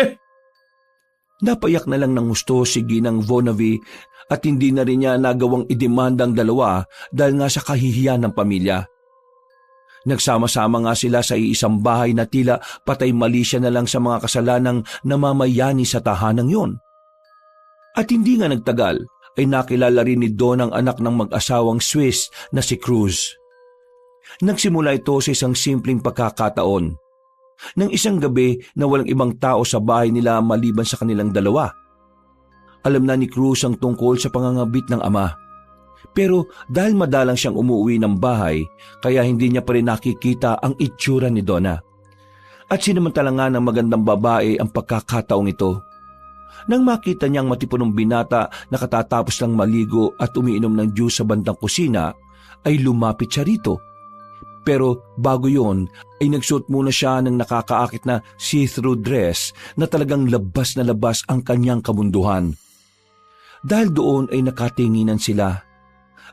Napayak na lang ng gusto si Ginang Vonavi at hindi na rin niya nagawang idemanda ang dalawa dahil nga sa kahihiyan ng pamilya. Nagsama-sama nga sila sa iisang bahay na tila patay mali siya na lang sa mga kasalanang namamayani sa tahanang yun. At hindi nga nagtagal ay nakilala rin ni Don ang anak ng mag-asawang Swiss na si Cruz. Nagsimula ito sa isang simpleng pagkakataon. Nang isang gabi na walang ibang tao sa bahay nila maliban sa kanilang dalawa. Alam na ni Cruz ang tungkol sa pangangabit ng ama. Pero dahil madalang siyang umuwi ng bahay, kaya hindi niya pa rin nakikita ang itsura ni Donna. At sinamantala nga ng magandang babae ang pagkakataong ito. Nang makita niyang matipunong binata na katatapos lang maligo at umiinom ng juice sa bandang kusina, ay lumapit siya rito. Pero bago yon ay nagsuot muna siya ng nakakaakit na see-through dress na talagang labas na labas ang kanyang kamunduhan. Dahil doon ay nakatinginan sila.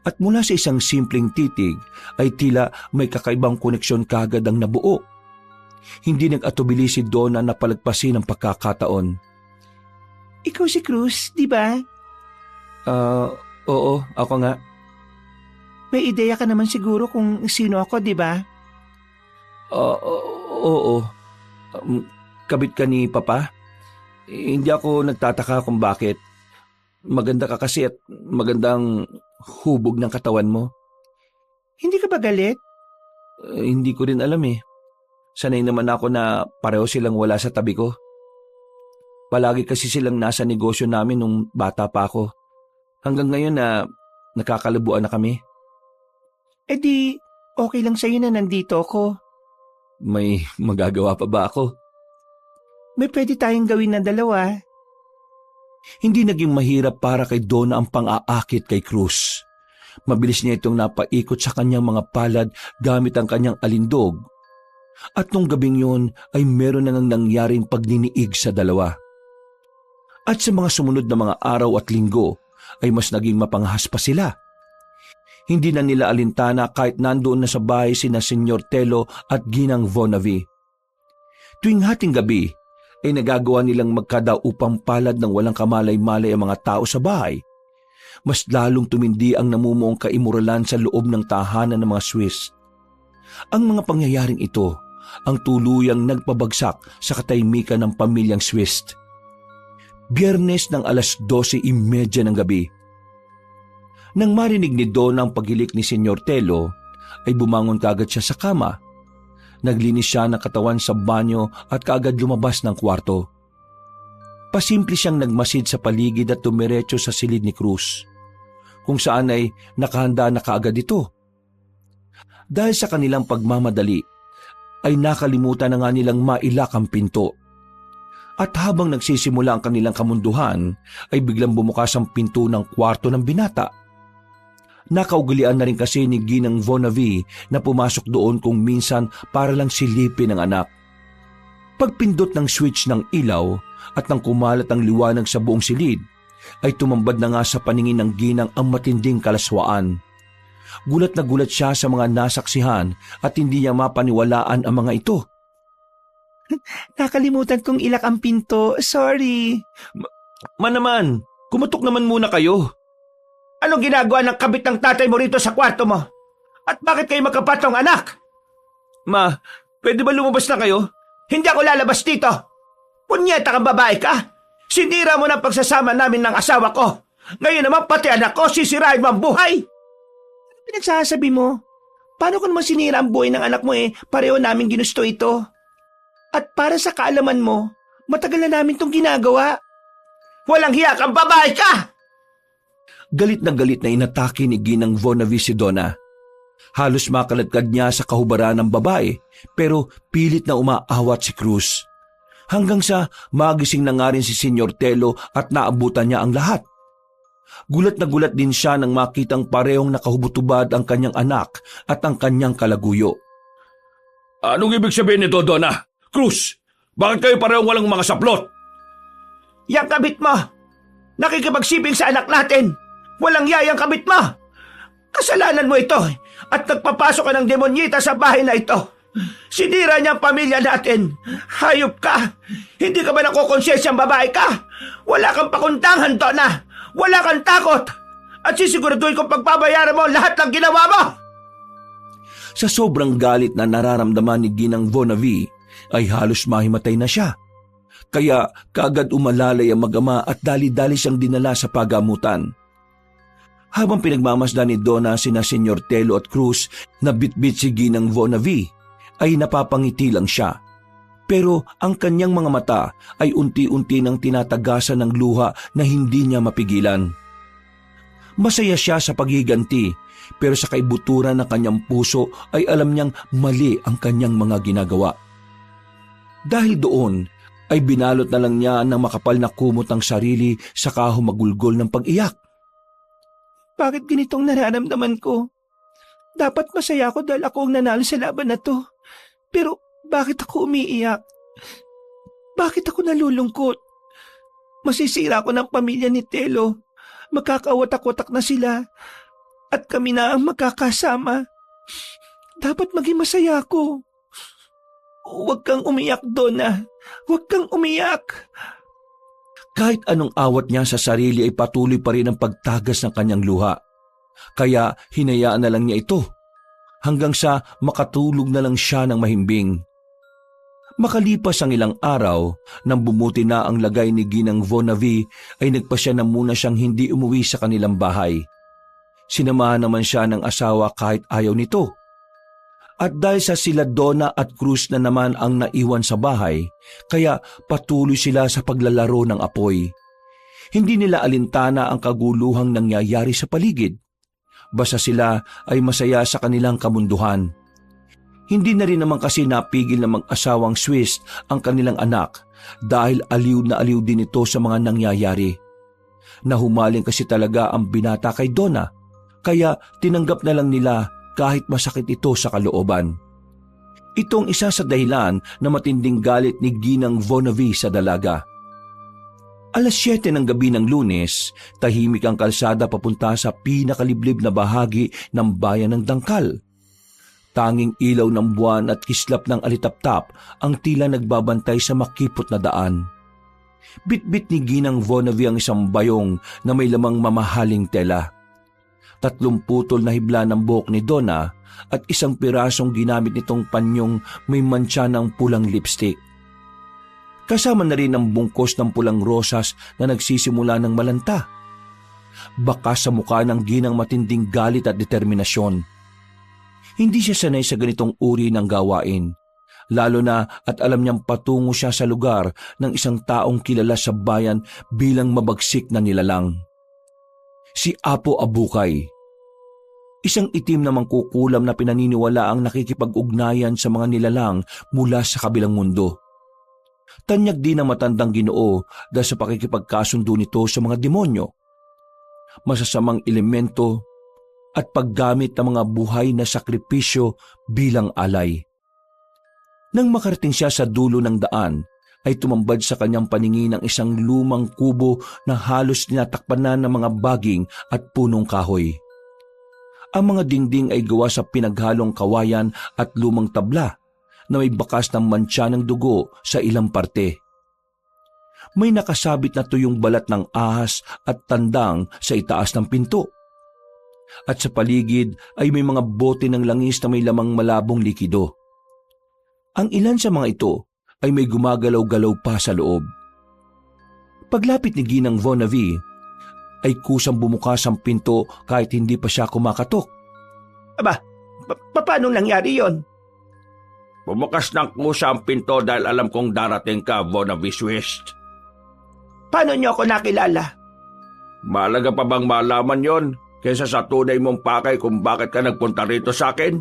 At mula sa isang simpleng titig ay tila may kakaibang koneksyon kagad ang nabuo. Hindi nag-atubili si Donna na palagpasin ang pagkakataon. Ikaw si Cruz, di ba? Oo, ako nga. May ideya ka naman siguro kung sino ako, di ba? Oo. Kabit ka ni Papa? Hindi ako nagtataka kung bakit. Maganda ka kasi at magandang hubog ng katawan mo. Hindi ka ba galit? Hindi ko rin alam eh. Sanay naman ako na pareho silang wala sa tabi ko. Palagi kasi silang nasa negosyo namin nung bata pa ako. Hanggang ngayon na nakakalabuan na kami. Eh di, okay lang sa'yo na nandito ako. May magagawa pa ba ako? May pwede tayong gawin na dalawa. Hindi naging mahirap para kay Donna ang pang-aakit kay Cruz. Mabilis niya itong napaikot sa kanyang mga palad gamit ang kanyang alindog. At nung gabing yun ay meron na nang nangyaring pagniniig sa dalawa. At sa mga sumunod na mga araw at linggo ay mas naging mapanghas pa sila. Hindi na nila alintana kahit nandoon na sa bahay sina Senyor Telo at Ginang Vonavi. Tuwing hating gabi ay nagagawa nilang magkadaupang palad ng walang kamalay-malay ang mga tao sa bahay. Mas lalong tumindi ang namumuong kaimuralan sa loob ng tahanan ng mga Swiss. Ang mga pangyayaring ito ang tuluyang nagpabagsak sa katahimikan ng pamilyang Swiss. Biyernes ng alas 12:30 ng gabi. Nang marinig ni Donna ang paghilik ni Senyor Telo, ay bumangon kaagad siya sa kama. Naglinis siya ng katawan sa banyo at kaagad lumabas ng kwarto. Pasimple siyang nagmasid sa paligid at tumiretso sa silid ni Cruz, kung saan ay nakahanda na kaagad ito. Dahil sa kanilang pagmamadali, ay nakalimutan na nga nilang mailak ang pinto. At habang nagsisimula ang kanilang kamunduhan, ay biglang bumukas ang pinto ng kwarto ng binata. Nakaugalian na rin kasi ni Ginang Vonavi na pumasok doon kung minsan para lang silipin ang anak. Pagpindot ng switch ng ilaw at nang kumalat ang liwanag sa buong silid, ay tumambad na nga sa paningin ng Ginang ang matinding kalaswaan. Gulat na gulat siya sa mga nasaksihan at hindi niya mapaniwalaan ang mga ito. Nakalimutan kong ilak ang pinto. Sorry. Naman, kumutok naman muna kayo. Anong ginagawa ng kabit ng tatay mo rito sa kwarto mo? At bakit kayo magkapatong anak? Ma, pwede ba lumabas na kayo? Hindi ako lalabas dito. Punyeta kang babae ka. Sinira mo ng pagsasama namin ng asawa ko. Ngayon naman pati anak ko, sisirain mo ang buhay. Ano pinagsasabi mo? Paano ko naman sinira ang buhay ng anak mo pareho namin ginusto ito? At para sa kaalaman mo, matagal na namin itong ginagawa. Walang hiya kang babae ka! Galit na inatake ni Ginang Vonavi si Donna. Halos makaladkad niya sa kahubaran ng babae pero pilit na umaawat si Cruz. Hanggang sa magising na nga rin si Senyor Telo at naabutan niya ang lahat. Gulat na gulat din siya nang makitang parehong nakahubutubad ang kanyang anak at ang kanyang kalaguyo. Anong ibig sabihin nito, Donna? Cruz, bakit kayo parehong walang mga saplot? Yang kabit mo! Nakikipagsiping sa anak natin! Walang yayang kabit mo! Kasalanan mo ito at nagpapasok ka ng demonyita sa bahay na ito. Sinira niya ang pamilya natin. Hayop ka! Hindi ka ba nakukonsyensya ang babae ka? Wala kang pakundangan, Donna! Wala kang takot! At sisiguraduhin kong pagbabayaran mo lahat ng ginawa mo! Sa sobrang galit na nararamdaman ni Ginang Vonavi, ay halos mahimatay na siya. Kaya kaagad umalalay ang mag-ama at dali-dali siyang dinala sa pagamutan. Habang pinagmamasdan ni Donna sina Senyor Telo at Cruz na bitbit si Ginang Vonavi, ay napapangiti lang siya. Pero ang kanyang mga mata ay unti-unti nang tinatagasan ng luha na hindi niya mapigilan. Masaya siya sa paghiganti, pero sa kaibuturan ng kanyang puso ay alam niyang mali ang kanyang mga ginagawa. Dahil doon ay binalot na lang niya ng makapal na kumot ang sarili saka humagulgol ng pag-iyak. Bakit ganitong nararamdaman ko? Dapat masaya ako dahil ako ang nanalo sa laban na to. Pero bakit ako umiiyak? Bakit ako nalulungkot? Masisira ako ng pamilya ni Telo. Magkakawatak-watak na sila. At kami na ang magkakasama. Dapat maging masaya ako. Huwag kang umiyak, Donna. Huwag kang umiyak. Kahit anong awat niya sa sarili ay patuloy pa rin ang pagtagas ng kanyang luha. Kaya hinayaan na lang niya ito. Hanggang sa makatulog na lang siya ng mahimbing. Makalipas ang ilang araw, nang bumuti na ang lagay ni Ginang Vonavi, ay nagpasya na muna siyang hindi umuwi sa kanilang bahay. Sinamahan naman siya ng asawa kahit ayaw nito. At dahil sa sila Donna at Cruz na naman ang naiwan sa bahay, kaya patuloy sila sa paglalaro ng apoy. Hindi nila alintana ang kaguluhang nangyayari sa paligid. Basta sila ay masaya sa kanilang kamunduhan. Hindi na rin naman kasi napigil ng mag-asawang Swiss ang kanilang anak dahil aliw na aliw din ito sa mga nangyayari. Nahumaling kasi talaga ang binata kay Donna, kaya tinanggap na lang nila kahit masakit ito sa kalooban. Itong isa sa dahilan na matinding galit ni Ginang Vonavi sa dalaga. Alas 7 ng gabi ng Lunes, tahimik ang kalsada papunta sa pinakaliblib na bahagi ng bayan ng Dangkal. Tanging ilaw ng buwan at kislap ng alitaptap ang tila nagbabantay sa makipot na daan. Bitbit ni Ginang Vonavi ang isang bayong na may lamang mamahaling tela. 3 putol na hibla ng buhok ni Donna at isang pirasong ginamit nitong panyong may mantsa ng pulang lipstick. Kasama na rin ang bungkos ng pulang rosas na nagsisimula ng malanta. Baka sa mukha ng Ginang matinding galit at determinasyon. Hindi siya sanay sa ganitong uri ng gawain, lalo na at alam niyang patungo siya sa lugar ng isang taong kilala sa bayan bilang mabagsik na nilalang. Si Apo Abukay. Isang itim na mangkukulam na pinaniniwala ang nakikipag-ugnayan sa mga nilalang mula sa kabilang mundo. Tanyag din ang matandang Ginoo dahil sa pakikipagkasundo nito sa mga demonyo, masasamang elemento at paggamit ng mga buhay na sakripisyo bilang alay. Nang makarating siya sa dulo ng daan, ay tumambad sa kanyang paningin ang isang lumang kubo na halos tinatakpan na ng mga baging at punong kahoy. Ang mga dingding ay gawa sa pinaghalong kawayan at lumang tabla na may bakas ng mantsa ng dugo sa ilang parte. May nakasabit na tuyong balat ng ahas at tandang sa itaas ng pinto. At sa paligid ay may mga bote ng langis na may lamang malabong likido. Ang ilan sa mga ito ay may gumagalaw-galaw pa sa loob. Paglapit ni Ginang Vonavi, ay kusang bumukas ang pinto kahit hindi pa siya kumakatok. Aba, paano nangyari yon? Bumukas ng kusa ang pinto dahil alam kong darating ka, Vonavi Swiss. Paano niyo ako nakilala? Malaga pa bang malaman yon kaysa sa tunay mong pakay kung bakit ka nagpunta rito sa akin?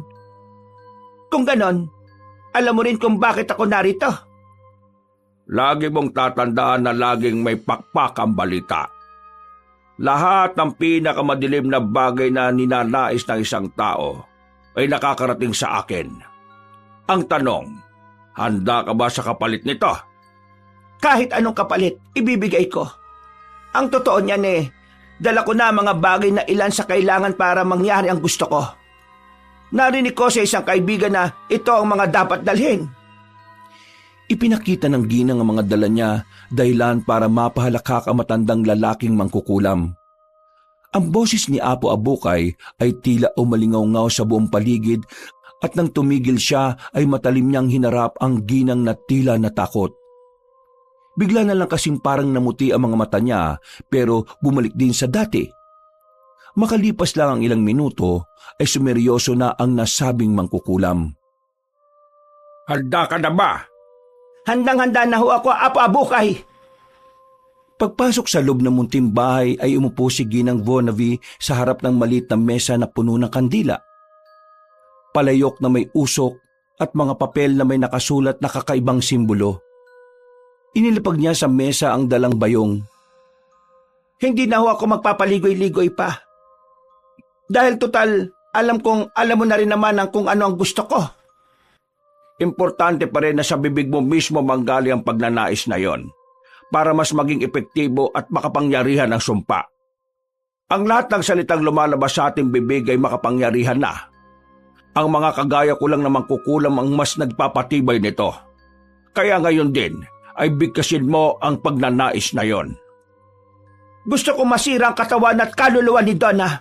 Kung ganon, alam mo rin kung bakit ako narito. Lagi mong tatandaan na laging may pakpak ang balita. Lahat ng pinakamadilim na bagay na ninanais ng isang tao ay nakakarating sa akin. Ang tanong, handa ka ba sa kapalit nito? Kahit anong kapalit, ibibigay ko. Ang totoo niyan dala ko na mga bagay na ilan sa kailangan para mangyari ang gusto ko. Narinig ko sa isang kaibigan na ito ang mga dapat dalhin. Ipinakita ng Ginang ang mga dala niya dahilan para mapahalakak ang matandang lalaking mangkukulam. Ang boses ni Apo Abukay ay tila umalingaw-ngaw sa buong paligid at nang tumigil siya ay matalim niyang hinarap ang Ginang na tila natakot. Bigla na lang kasing parang namuti ang mga mata niya pero bumalik din sa dati. Makalipas lang ang ilang minuto ay sumeryoso na ang nasabing mangkukulam. Handa ka na ba? Handang-handa na ho ako, Apo Abukay. Pagpasok sa loob ng munting bahay ay umupo si Ginang Vonavi sa harap ng maliit na mesa na puno ng kandila. Palayok na may usok at mga papel na may nakasulat na kakaibang simbolo. Inilapag niya sa mesa ang dalang bayong. Hindi na ho ako magpapaligoy-ligoy pa. Dahil total, alam mo na rin naman kung ano ang gusto ko. Importante pa rin na sa bibig mo mismo manggali ang pagnanais na yon para mas maging epektibo at makapangyarihan ang sumpa. Ang lahat ng salitang lumalabas sa ating bibig ay makapangyarihan na. Ang mga kagaya ko lang namang kukulam ang mas nagpapatibay nito. Kaya ngayon din ay bigkasin mo ang pagnanais na yon. Gusto ko masira ang katawan at kaluluwa ni Donna.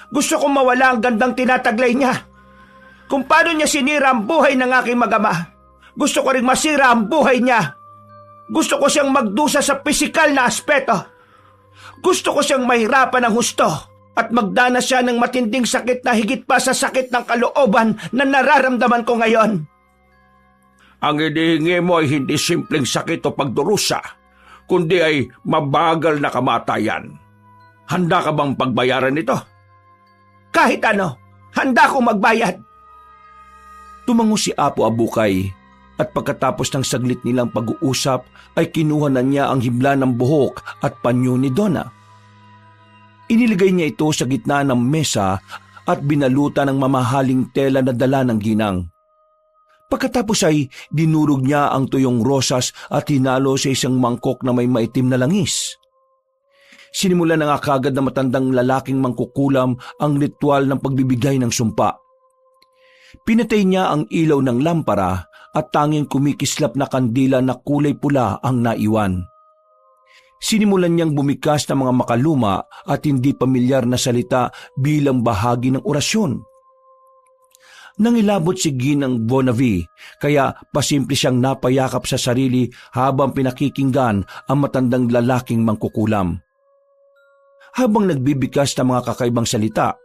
Gusto ko mawala ang gandang tinataglay niya. Kung paano niya sinira ang buhay ng aking mag-ama, gusto ko ring masira ang buhay niya. Gusto ko siyang magdusa sa pisikal na aspeto. Gusto ko siyang mahirapan ng husto at magdanas siya ng matinding sakit na higit pa sa sakit ng kalooban na nararamdaman ko ngayon. Ang hinihingi mo ay hindi simpleng sakit o pagdurusa, kundi ay mabagal na kamatayan. Handa ka bang pagbayaran ito? Kahit ano, handa akong magbayad. Tumango si Apo Abukay at pagkatapos ng saglit nilang pag-uusap ay kinuha na niya ang hibla ng buhok at panyo ni Donna. Iniligay niya ito sa gitna ng mesa at binalutan ng mamahaling tela na dala ng ginang. Pagkatapos ay dinurog niya ang tuyong rosas at hinalo sa isang mangkok na may maitim na langis. Sinimulan na nga kagad na matandang lalaking mangkukulam ang ritual ng pagbibigay ng sumpa. Pinatay niya ang ilaw ng lampara at tanging kumikislap na kandila na kulay pula ang naiwan. Sinimulan niyang bumikas ng mga makaluma at hindi pamilyar na salita bilang bahagi ng orasyon. Nangilabot si Ginang Bonavi, kaya pasimple siyang napayakap sa sarili habang pinakikinggan ang matandang lalaking mangkukulam. Habang nagbibikas ng mga kakaibang salita,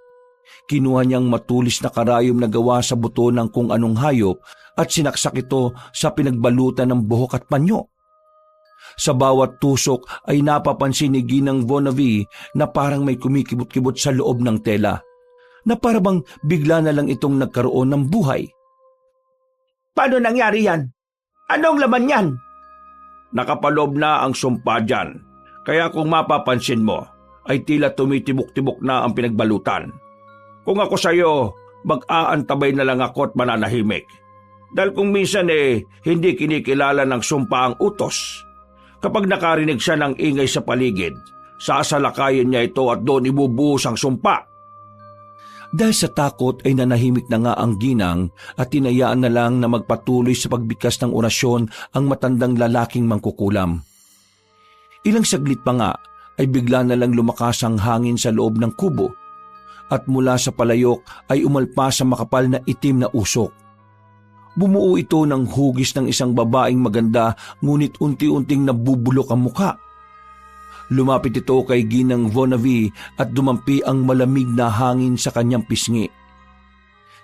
kinuha niyang matulis na karayom na gawa sa buto ng kung anong hayop at sinaksak ito sa pinagbalutan ng buhok at panyo. Sa bawat tusok ay napapansin ni Ginang Bonavi na parang may kumikibot-kibot sa loob ng tela, na parabang bigla na lang itong nagkaroon ng buhay. Paano nangyari yan? Anong laman yan? Nakapalob na ang sumpa dyan, kaya kung mapapansin mo, ay tila tumitibok-tibok na ang pinagbalutan. Kung ako sa'yo, mag-aantabay na lang ako at mananahimik. Dahil kung minsan hindi kinikilala ng sumpa ang utos. Kapag nakarinig siya ng ingay sa paligid, sasalakayin niya ito at doon ibubuhos ang sumpa. Dahil sa takot ay nanahimik na nga ang ginang at tinayaan na lang na magpatuloy sa pagbikas ng orasyon ang matandang lalaking mangkukulam. Ilang saglit pa nga ay bigla na lang lumakas ang hangin sa loob ng kubo at mula sa palayok ay umalpas sa makapal na itim na usok. Bumuo ito ng hugis ng isang babaeng maganda ngunit unti-unting nabubulok ang muka. Lumapit ito kay Ginang Bonavi at dumampi ang malamig na hangin sa kanyang pisngi.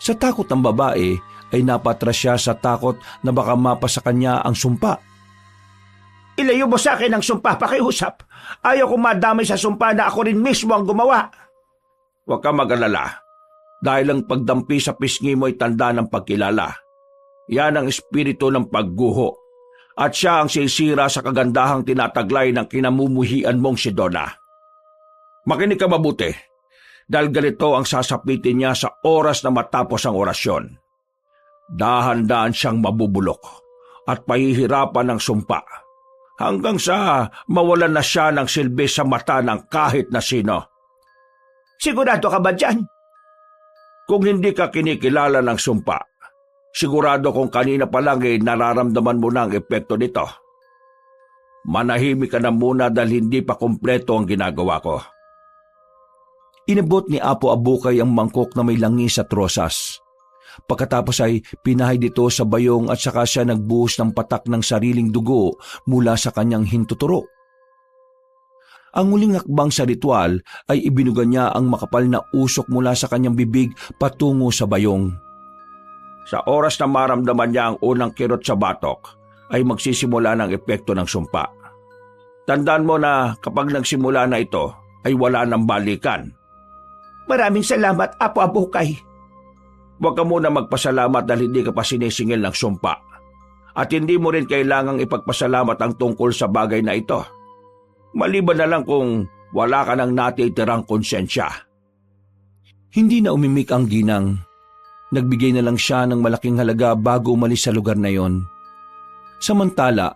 Sa takot ng babae ay napatras siya sa takot na baka mapa sa kanya ang sumpa. Ilayo mo sa akin ang sumpa, pakiusap. Ayaw kong madamay sa sumpa na ako rin mismo ang gumawa. Huwag ka mag-alala, dahil ang pagdampi sa pisngi mo ay tanda ng pagkilala. Yan ang espiritu ng pagguho, at siya ang sisira sa kagandahang tinataglay ng kinamumuhian mong si Donna. Makinig ka mabuti, dahil ganito ang sasapitin niya sa oras na matapos ang orasyon. Dahan-dahan siyang mabubulok at pahihirapan ng sumpa, hanggang sa mawalan na siya ng silbi sa mata ng kahit na sino. Sigurado ka ba dyan? Kung hindi ka kinikilala ng sumpa, sigurado kung kanina pa lang nararamdaman mo na ang epekto nito. Manahimik ka na muna dahil hindi pa kumpleto ang ginagawa ko. Inabot ni Apo Abukay ang mangkok na may langis at rosas. Pagkatapos ay pinahid ito sa bayong at saka siya nagbuhos ng patak ng sariling dugo mula sa kanyang hintuturo. Ang muling hakbang sa ritual ay ibinuga niya ang makapal na usok mula sa kanyang bibig patungo sa bayong. Sa oras na maramdaman niya ang unang kirot sa batok, ay magsisimula ng epekto ng sumpa. Tandaan mo na kapag nagsimula na ito, ay wala nang balikan. Maraming salamat, Apo Abukay. Huwag ka muna magpasalamat dahil hindi ka pa sinisingil ng sumpa. At hindi mo rin kailangang ipagpasalamat ang tungkol sa bagay na ito. Maliban na lang kung wala ka nang natitirang konsensya. Hindi na umimik ang ginang. Nagbigay na lang siya ng malaking halaga bago umalis sa lugar na yon. Samantala,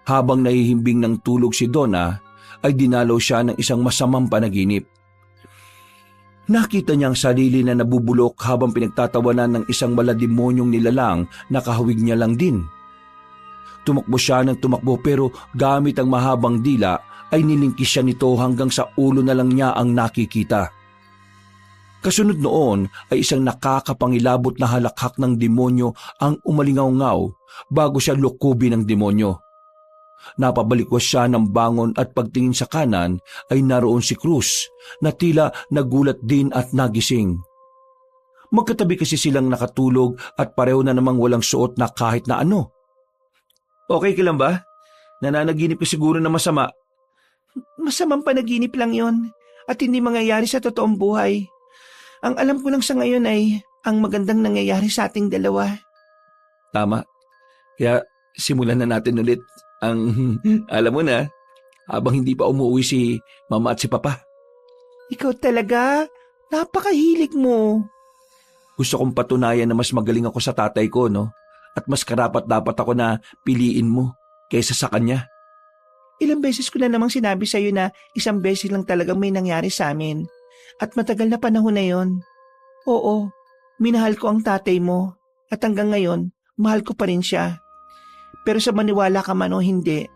habang nahihimbing ng tulog si Donna, ay dinalaw siya ng isang masamang panaginip. Nakita niya ang sarili na nabubulok habang pinagtatawanan ng isang malademonyong nilalang na kahawig niya lang din. Tumakbo siya ng tumakbo pero gamit ang mahabang dila ay nilingkis siya nito hanggang sa ulo na lang niya ang nakikita. Kasunod noon ay isang nakakapangilabot na halakhak ng demonyo ang umalingaw-ngaw bago siya lukubin ng demonyo. Napabalikwas siya ng bangon at pagtingin sa kanan ay naroon si Cruz na tila nagulat din at nagising. Magkatabi kasi silang nakatulog at pareho na namang walang suot na kahit na ano. Okay ka lang ba? Nananaginip ka siguro na masama. Masamang panaginip lang yon at hindi mangyayari sa totoong buhay. Ang alam ko lang sa ngayon ay ang magandang nangyayari sa ating dalawa. Tama. Kaya simulan na natin ulit ang, alam mo na, habang hindi pa umuwi si mama at si papa. Ikaw talaga, napakahilig mo. Gusto kong patunayan na mas magaling ako sa tatay ko, no? At mas karapat-dapat ako na piliin mo kaysa sa kanya. Ilang beses ko na namang sinabi sa'yo na isang beses lang talagang may nangyari sa amin. At matagal na panahon na yon. Oo, minahal ko ang tatay mo. At hanggang ngayon, mahal ko pa rin siya. Pero sa maniwala ka man o hindi,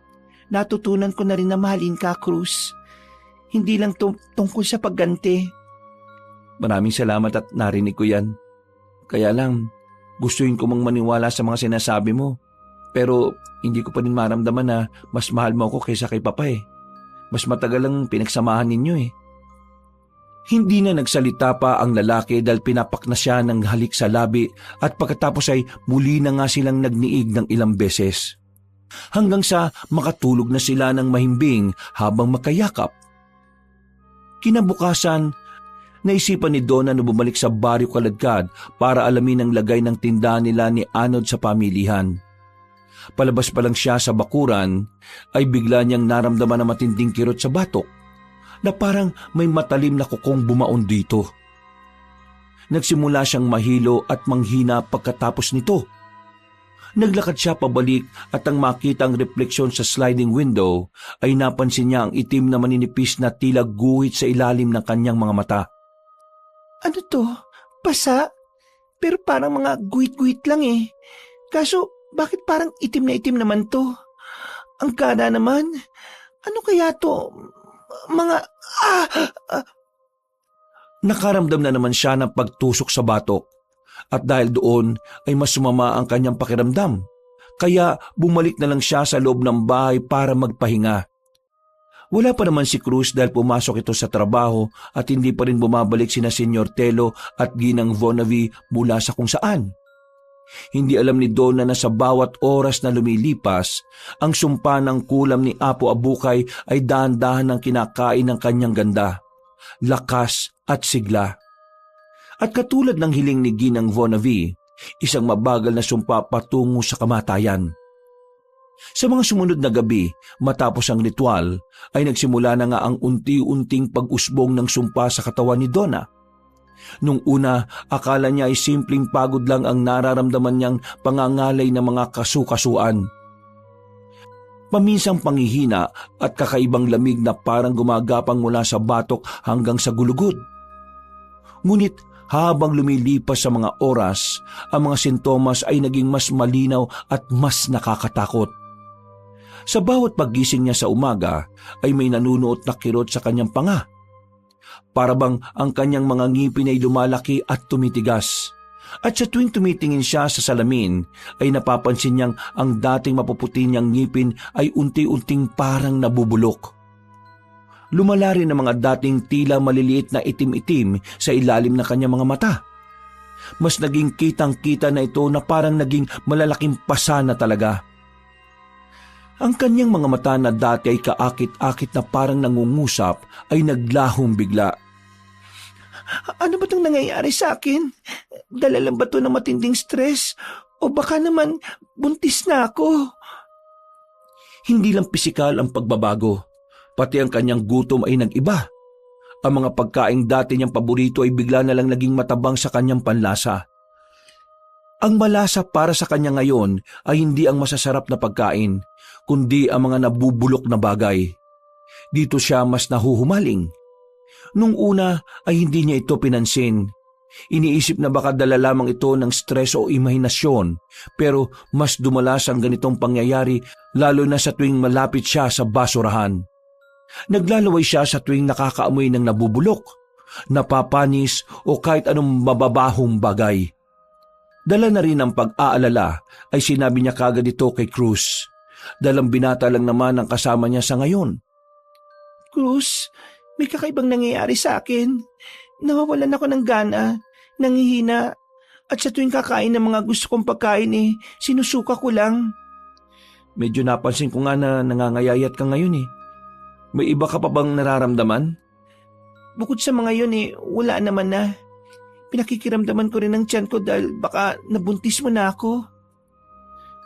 natutunan ko na rin na mahalin ka, Cruz. Hindi lang tungkol sa pagganti. Maraming salamat at narinig ko yan. Kaya lang, gustuin ko mang maniwala sa mga sinasabi mo. Pero hindi ko pa rin maramdaman na mas mahal mo ako kaysa kay papa eh. Mas matagal lang pinagsamahan ninyo eh. Hindi na nagsalita pa ang lalaki dahil pinapak na siya ng halik sa labi at pagkatapos ay muli na nga silang nagniig ng ilang beses. Hanggang sa makatulog na sila ng mahimbing habang makayakap. Kinabukasan, naisipan ni Donna na bumalik sa baryo Kaladkad para alamin ang lagay ng tindahan nila ni Anod sa pamilihan. Palabas pa lang siya sa bakuran ay bigla niyang naramdaman na matinding kirot sa batok na parang may matalim na kukong bumaon dito. Nagsimula siyang mahilo at manghina pagkatapos nito. Naglakad siya pabalik at ang makitang refleksyon sa sliding window ay napansin niya ang itim na maninipis na tila guhit sa ilalim ng kanyang mga mata. Ano to? Pasa? Pero parang mga guhit-guhit lang eh. Kaso, bakit parang itim na itim naman to? Ang kada naman. Ano kaya to? Mga... Nakaramdam na naman siya ng pagtusok sa batok at dahil doon ay mas sumama ang kanyang pakiramdam. Kaya bumalik na lang siya sa loob ng bahay para magpahinga. Wala pa naman si Cruz dahil pumasok ito sa trabaho at hindi pa rin bumabalik sina Senyor Telo at Ginang Vonavi mula sa kung saan. Hindi alam ni Donna na sa bawat oras na lumilipas, ang sumpa ng kulam ni Apo Abukay ay dahan-dahan ng kinakain ng kanyang ganda, lakas at sigla. At katulad ng hiling ni Ginang Vonavi, isang mabagal na sumpa patungo sa kamatayan. Sa mga sumunod na gabi, matapos ang ritual, ay nagsimula na nga ang unti-unting pag-usbong ng sumpa sa katawan ni Donna. Nung una, akala niya ay simpleng pagod lang ang nararamdaman niyang pangangalay ng mga kasukasuan. Paminsang panghihina at kakaibang lamig na parang gumagapang mula sa batok hanggang sa gulugod. Ngunit habang lumilipas sa mga oras, ang mga sintomas ay naging mas malinaw at mas nakakatakot. Sa bawat paggising niya sa umaga ay may nanunuot na kirot sa kanyang panga. Para bang ang kanyang mga ngipin ay lumalaki at tumitigas. At sa tuwing tumitingin siya sa salamin ay napapansin niyang ang dating mapuputi niyang ngipin ay unti-unting parang nabubulok. Lumala rin ang mga dating tila maliliit na itim-itim sa ilalim ng kanyang mga mata. Mas naging kitang-kita na ito na parang naging malalaking pasa na talaga. Ang kanyang mga mata na dati ay kaakit-akit na parang nangungusap ay naglahong bigla. Ano ba itong nangyayari sa akin? Dala lang ba ito ng matinding stress? O baka naman buntis na ako? Hindi lang pisikal ang pagbabago, pati ang kanyang gutom ay nag-iba. Ang mga pagkaing dati niyang paborito ay bigla na lang naging matabang sa kanyang panlasa. Ang malasa para sa kanya ngayon ay hindi ang masasarap na pagkain, kundi ang mga nabubulok na bagay. Dito siya mas nahuhumaling. Nung una ay hindi niya ito pinansin. Iniisip na baka dala lamang ito ng stress o imahinasyon, pero mas dumalas ang ganitong pangyayari lalo na sa tuwing malapit siya sa basurahan. Naglalaway siya sa tuwing nakakaamoy ng nabubulok, napapanis o kahit anong mababahong bagay. Dala na rin ang pag-aalala ay sinabi niya kagad ito kay Cruz. dahil ang binata lang naman ang kasama niya sa ngayon. Cruz, may kakaibang nangyayari sa akin. Nawawalan ako ng gana, nangihina, at sa tuwing kakain ng mga gusto kong pagkain sinusuka ko lang. Medyo napansin ko nga na nangangayayat ka ngayon eh. May iba ka pa bang nararamdaman? Bukod sa mga yun wala naman na. Pinakikiramdaman ko rin ang tiyan ko dahil baka nabuntis mo na ako.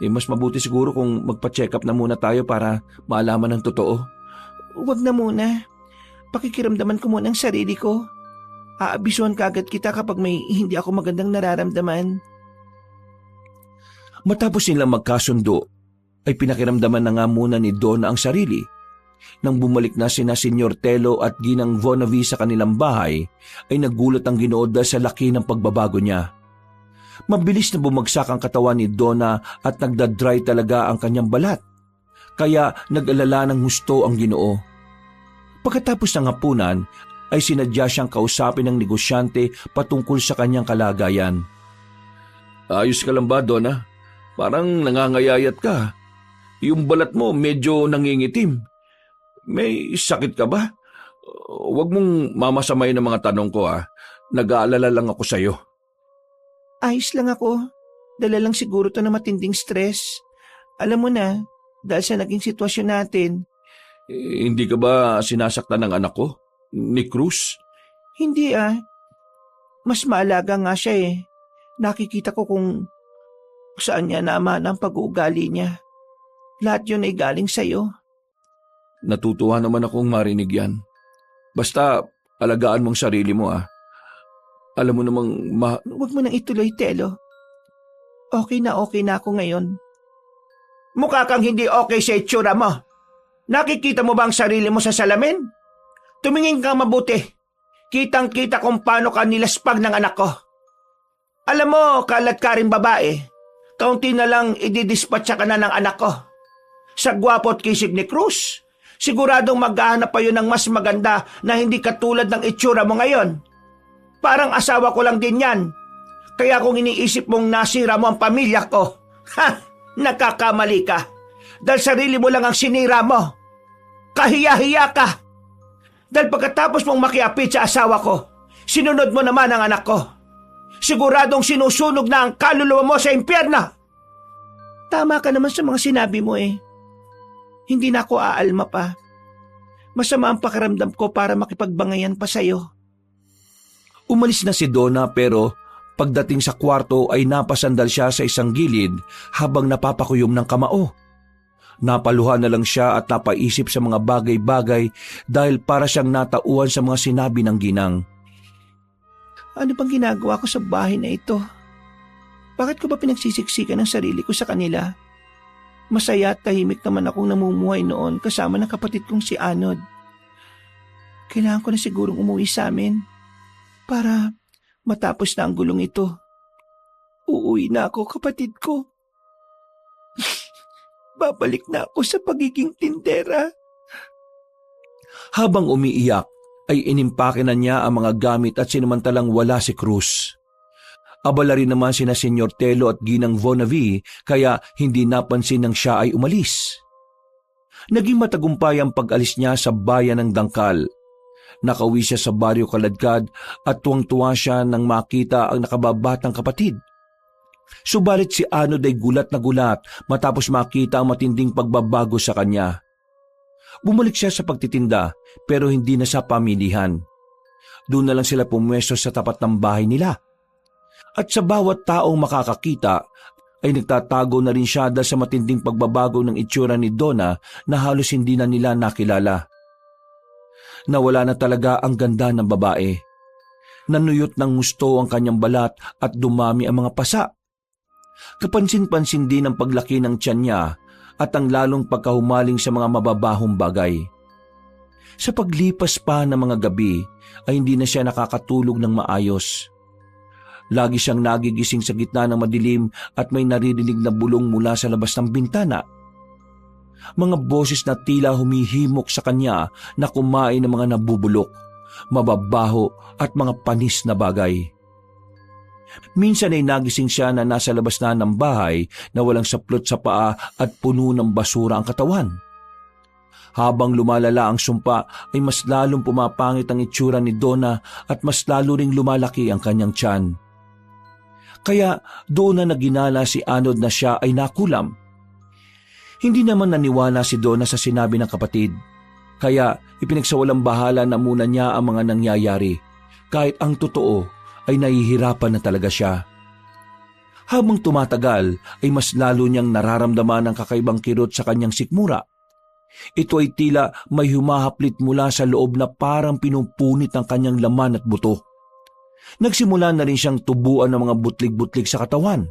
Mas mabuti siguro kung magpa-check up na muna tayo para maalaman ng totoo. Huwag na muna. Pakikiramdaman ko muna ang sarili ko. Aabisuhan kagad kita kapag may hindi ako magandang nararamdaman. Matapos nilang magkasundo, ay pinakiramdaman na nga muna ni Donna ang sarili. Nang bumalik na sina Senyor Telo at Ginang Vonavi sa kanilang bahay, ay nagulat ang Ginoo dahil sa laki ng pagbabago niya. Mabilis na bumagsak ang katawan ni Donna at nagdadry talaga ang kanyang balat. Kaya nag-alala ng husto ang Ginoo. Pagkatapos ng hapunan, ay sinadya siyang kausapin ng negosyante patungkol sa kanyang kalagayan. Ayos ka lang ba, Donna? Parang nangangayayat ka. Yung balat mo medyo nangingitim. May sakit ka ba? Huwag mong mamasamay ng mga tanong ko Nag-aalala lang ako sa'yo. Ayos lang ako. Dala lang siguro to na matinding stress. Alam mo na, dahil sa naging sitwasyon natin. Hindi ka ba sinasaktan ng anak ko? Ni Cruz? Hindi Mas maalaga nga siya Nakikita ko kung saan niya naman ang pag-uugali niya. Lahat yun ay galing sa'yo. Natutuwa naman akong marinig yan. Basta alagaan mong sarili mo Alam mo namang Huwag mo nang ituloy, Telo. Okay na ako ngayon. Mukha kang hindi okay sa itsura mo. Nakikita mo ba ang sarili mo sa salamin? Tumingin kang mabuti. Kitang-kita kung paano ka nilaspag ng anak ko. Alam mo, kalat ka rin babae. Kaunti na lang ididispatcha ka na ng anak ko. Sa gwapo at kisig ni Cruz, siguradong maghahanap pa yun ng mas maganda na hindi katulad ng itsura mo ngayon. Parang asawa ko lang din yan. Kaya kung iniisip mong nasira mo ang pamilya ko, nakakamali ka. Dahil sarili mo lang ang sinira mo. Kahiya-hiya ka. Dahil pagkatapos mong makiapit sa asawa ko, sinunod mo naman ang anak ko. Siguradong sinusunog na ang kaluluwa mo sa impyerno. Tama ka naman sa mga sinabi mo Hindi na ako aalma pa. Masama ang pakiramdam ko para makipagbangayan pa sa'yo. Umalis na si Donna pero pagdating sa kwarto ay napasandal siya sa isang gilid habang napapakuyom ng kamao. Napaluha na lang siya at napaisip sa mga bagay-bagay dahil para siyang natauhan sa mga sinabi ng ginang. Ano bang ginagawa ko sa bahay na ito? Bakit ko ba pinagsisiksikan ang sarili ko sa kanila? Masaya at tahimik naman akong namumuhay noon kasama ng kapatid kong si Anod. Kailangan ko na sigurong umuwi sa amin para matapos na ang gulong ito. Uuwi na ako, kapatid ko. Babalik na ako sa pagiging tindera. Habang umiiyak, ay inimpake na niya ang mga gamit at sinumantalang wala si Cruz. Abala rin naman sina Senyor Telo at Ginang Vonavi kaya hindi napansin nang siya ay umalis. Naging matagumpay ang pag-alis niya sa bayan ng Dangkal. Nakauwi siya sa baryo Kaladkad at tuwang-tuwa siya nang makita ang nakababatang kapatid. Subalit si Anod ay gulat na gulat matapos makita ang matinding pagbabago sa kanya. Bumalik siya sa pagtitinda pero hindi na sa pamilihan. Doon na lang sila pumwesto sa tapat ng bahay nila. At sa bawat taong makakakita ay nagtatago na rin siya dahil sa matinding pagbabago ng itsura ni Donna na halos hindi na nila nakilala. Nawala na talaga ang ganda ng babae. Nanuyot ng gusto ang kanyang balat at dumami ang mga pasa. Kapansin-pansin din ang paglaki ng tiyan niya at ang lalong pagkahumaling sa mga mababahong bagay. Sa paglipas pa ng mga gabi ay hindi na siya nakakatulog ng maayos. Lagi siyang nagigising sa gitna ng madilim at may naririnig na bulong mula sa labas ng bintana. Mga boses na tila humihimok sa kanya na kumain ng mga nabubulok, mababaho at mga panis na bagay. Minsan ay nagising siya na nasa labas na ng bahay na walang saplot sa paa at puno ng basura ang katawan. Habang lumalala ang sumpa ay mas lalong pumapangit ang itsura ni Donna at mas lalo ring lumalaki ang kanyang tiyan. Kaya doon na naginala si Anod na siya ay nakulam. Hindi naman naniwala si Donna sa sinabi ng kapatid, kaya ipinagsawalang bahala na muna niya ang mga nangyayari, kahit ang totoo ay nahihirapan na talaga siya. Habang tumatagal ay mas lalo niyang nararamdaman ang kakaibang kirot sa kanyang sikmura. Ito ay tila may humahaplit mula sa loob na parang pinupunit ang kanyang laman at buto. Nagsimula na rin siyang tubuan ng mga butlig-butlig sa katawan.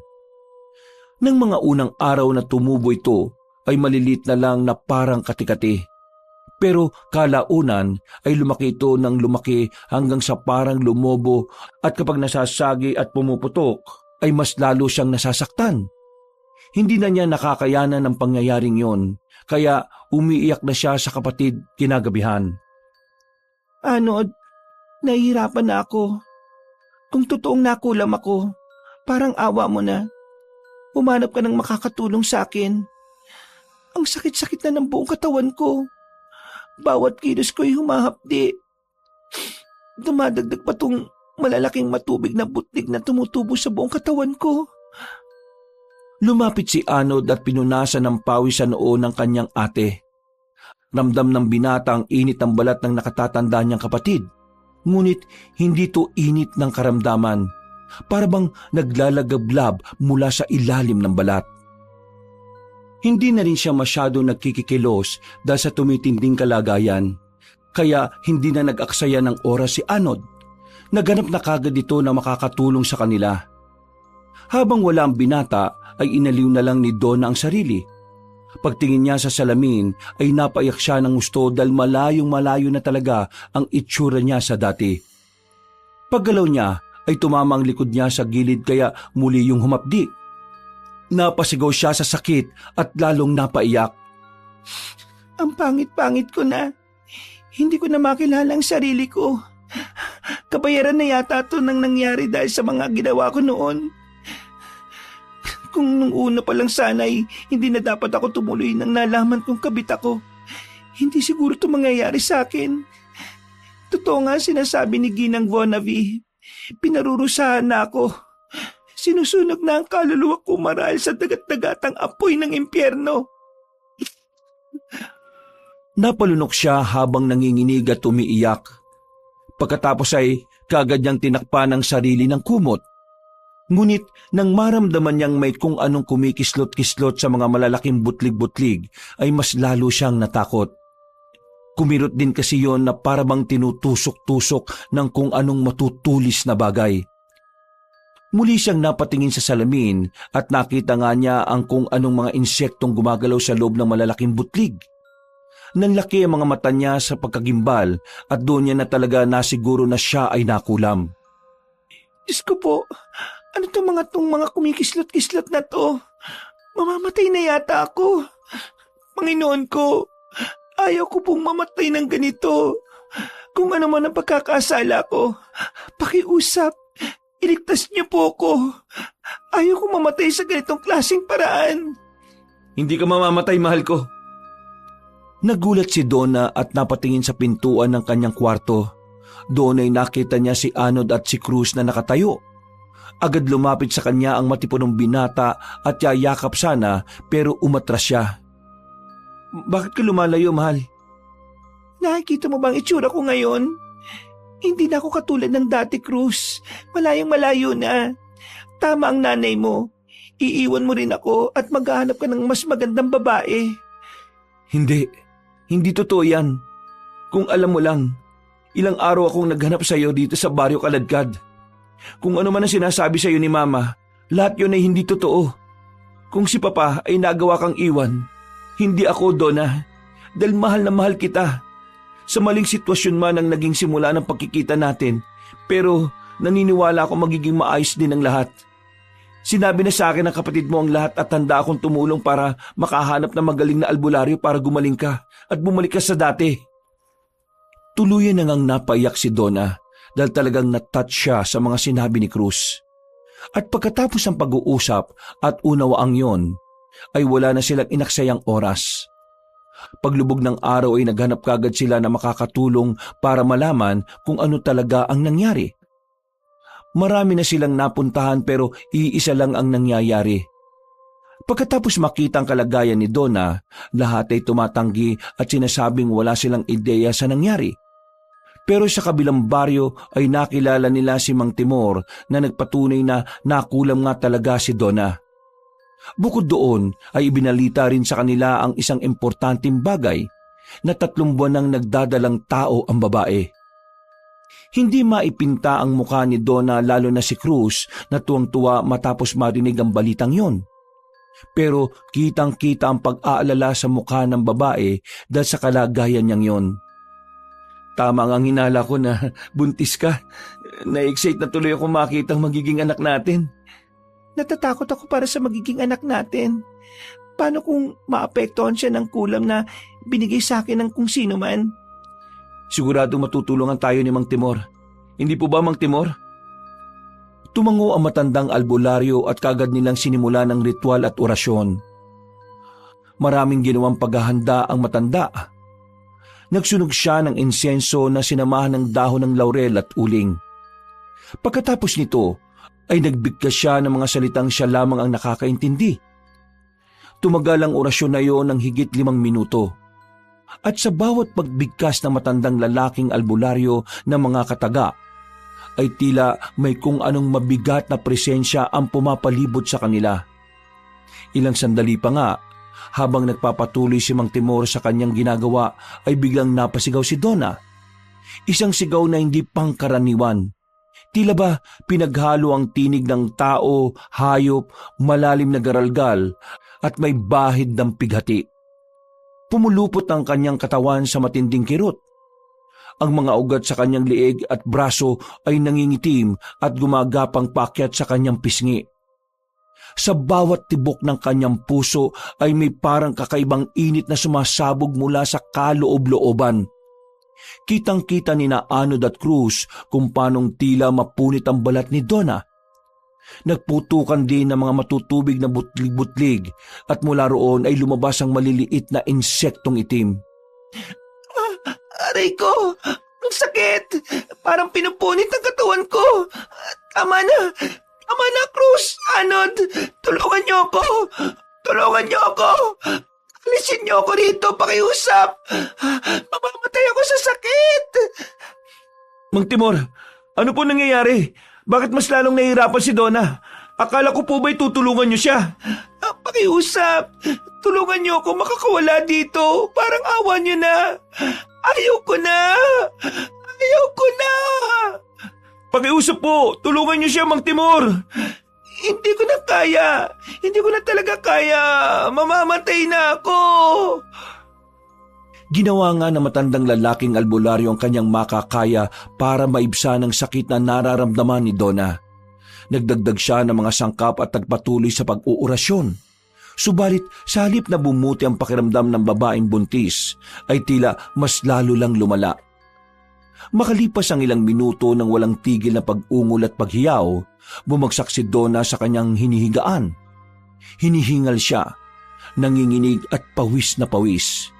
Nang mga unang araw na tumubo ito ay malilit na lang na parang kati-kati. Pero kalaunan ay lumaki ito ng lumaki hanggang sa parang lumobo at kapag nasasagi at pumuputok ay mas lalo siyang nasasaktan. Hindi na niya nakakayanan ng pangyayaring yon, kaya umiiyak na siya sa kapatid kinagabihan. Anod, nahihirapan na ako. Kung totoong nakulam ako, parang awa mo na. Umanap ka ng makakatulong sa akin. Ang sakit-sakit na ng buong katawan ko. Bawat kilos ko'y humahapdi. Dumadagdag pa tong malalaking matubig na butlig na tumutubo sa buong katawan ko. Lumapit si Anod at pinunasan ng pawis sa noo ng kanyang ate. Ramdam ng binata ang init ng balat ng nakatatanda niyang kapatid. Ngunit hindi to init ng karamdaman. Para bang naglalagablab mula sa ilalim ng balat. Hindi na rin siya masyado nagkikikilos dahil sa tumitinding kalagayan. Kaya hindi na nag-aksaya ng oras si Anod. Naghanap na kagad ito na makakatulong sa kanila. Habang wala ang binata ay inaliw na lang ni Donna ang sarili. Pagtingin niya sa salamin ay napaiyak siya ng gusto dahil malayong-malayo na talaga ang itsura niya sa dati. Paggalaw niya ay tumama ang likod niya sa gilid kaya muli yung humapdi. Napasigaw siya sa sakit at lalong napaiyak. Ang pangit-pangit ko na. Hindi ko na makilala ang sarili ko. Kabayaran na yata ito nang nangyari dahil sa mga ginawa ko noon. Kung nung una pa lang sana'y hindi na dapat ako tumuloy nang nalaman kong kabit ako, hindi siguro ito mangyayari sa akin. Totoo nga sinasabi ni Ginang Vonavi. Pinarurusahan na ako. Sinusunog na ang kaluluwa ko marahil sa dagat-dagatang apoy ng impyerno. Napalunok siya habang nanginginig at umiiyak. Pagkatapos ay kagad niyang tinakpan ang sarili ng kumot. Ngunit nang maramdaman niyang may kung anong kumikislot-kislot sa mga malalaking butlig-butlig ay mas lalo siyang natakot. Kumirot din kasi yon na parabang tinutusok-tusok ng kung anong matutulis na bagay. Muli siyang napatingin sa salamin at nakita nga niya ang kung anong mga insektong gumagalaw sa loob ng malalaking butlig. Nanlaki ang mga mata niya sa pagkagimbal at doon niya na talaga nasiguro na siya ay nakulam. Diyos ko po, ano itong mga kumikislot-kislot na to? Mamamatay na yata ako. Panginoon ko, ayaw ko pong mamatay ng ganito. Kung ano man ang pagkakasala ko, pakiusap, iligtas niyo po ko. Ayaw ko mamatay sa ganitong klaseng paraan. Hindi ka mamamatay, mahal ko. Nagulat si Donna at napatingin sa pintuan ng kanyang kwarto. Doon ay nakita niya si Anod at si Cruz na nakatayo. Agad lumapit sa kanya ang matipunong binata at yayakap sana pero umatras siya. Bakit ka lumalayo, mahal? Nakikita mo bang itsura ko ngayon? Hindi na ako katulad ng dati, Cruz. Malayong-malayo na. Tama ang nanay mo. Iiwan mo rin ako at maghahanap ka ng mas magandang babae. Hindi totoo yan. Kung alam mo lang, ilang araw akong naghanap sa iyo dito sa Baryo Kaladkad. Kung ano man ang sinasabi sa iyo ni Mama, lahat yun ay hindi totoo. Kung si Papa ay nagawa kang iwan, hindi ako, Donna, dahil mahal na mahal kita. Sa maling sitwasyon man ang naging simula ng pagkikita natin, pero naniniwala ako magiging maayos din ang lahat. Sinabi na sa akin ng kapatid mo ang lahat at handa akong tumulong para makahanap ng magaling na albularyo para gumaling ka at bumalik ka sa dati. Tuluyan na ngang napaiyak si Donna dahil talagang natouch siya sa mga sinabi ni Cruz. At pagkatapos ng pag-uusap at unawaang yon, ay wala na silang inaksayang oras. Paglubog ng araw ay naghanap kagad sila na makakatulong para malaman kung ano talaga ang nangyari. Marami na silang napuntahan pero iisa lang ang nangyayari. Pagkatapos makita ang kalagayan ni Donna, lahat ay tumatanggi at sinasabing wala silang ideya sa nangyari. Pero sa kabilang baryo ay nakilala nila si Mang Timor na nagpatunay na nakulam nga talaga si Donna. Bukod doon ay ibinalita rin sa kanila ang isang importanteng bagay na 3 buwan nang nagdadalang tao ang babae. Hindi maipinta ang mukha ni Donna lalo na si Cruz na tuwang-tuwa matapos marinig ang balitang yon. Pero kitang-kita ang pag-aalala sa mukha ng babae dahil sa kalagayan niyang yon. Tama ang hinala ko na buntis ka. Na-excite na tuloy ako makita ang magiging anak natin. Natatakot ako para sa magiging anak natin. Paano kung maapektuhan siya ng kulam na binigay sa akin ng kung sino man? Sigurado matutulungan tayo ni Mang Timor. Hindi po ba, Mang Timor? Tumango ang matandang albularyo at kagad nilang sinimula ng ritual at orasyon. Maraming ginawang paghahanda ang matanda. Nagsunog siya ng insenso na sinamahan ng dahon ng laurel at uling. Pagkatapos nito, ay nagbigkas siya ng mga salitang siya lamang ang nakakaintindi. Tumagal ang orasyon na iyon ng higit 5 minuto. At sa bawat pagbigkas ng matandang lalaking albularyo ng mga kataga, ay tila may kung anong mabigat na presensya ang pumapalibot sa kanila. Ilang sandali pa nga, habang nagpapatuloy si Mang Timor sa kanyang ginagawa, ay biglang napasigaw si Donna. Isang sigaw na hindi pangkaraniwan. Tila ba pinaghalo ang tinig ng tao, hayop, malalim na garalgal at may bahid ng pighati. Pumulupot ang kanyang katawan sa matinding kirot. Ang mga ugat sa kanyang liig at braso ay nangingitim at gumagapang paakyat sa kanyang pisngi. Sa bawat tibok ng kanyang puso ay may parang kakaibang init na sumasabog mula sa kaloob-looban. Kitang-kita ni na Anod at Cruz kung paanong tila mapunit ang balat ni Donna. Nagputukan din ng mga matutubig na butlig-butlig at mula roon ay lumabas ang maliliit na insektong itim. Aray ko! Ang sakit! Parang pinupunit ang katawan ko! Tama na! Tama na, Cruz! Anod! Tulungan niyo ako! Tulungan niyo ako! Alisin niyo ako rito, pakiusap! Mamamatay ako sa sakit! Mang Timor, ano po nangyayari? Bakit mas lalong nahihirapan si Donna? Akala ko po ba'y tutulungan niyo siya? Pakiusap! Tulungan niyo ako makakawala dito! Parang awa niyo na! Ayoko na! Ayoko na! Pakiusap po! Tulungan niyo siya, Mang Timor! Hindi ko na kaya! Hindi ko na talaga kaya! Mamamatay na ako! Ginawa nga ng matandang lalaking albularyo ang kanyang makakaya para maibsan ang sakit na nararamdaman ni Donna. Nagdagdag siya ng mga sangkap at nagpatuloy sa pag-uurasyon. Subalit sa halip na bumuti ang pakiramdam ng babaeng buntis, ay tila mas lalo lang lumala. Makalipas ang ilang minuto ng walang tigil na pag-ungol at paghiyaw, bumagsak si Donna sa kanyang hinihigaan. Hinihingal siya, nanginginig at pawis na pawis.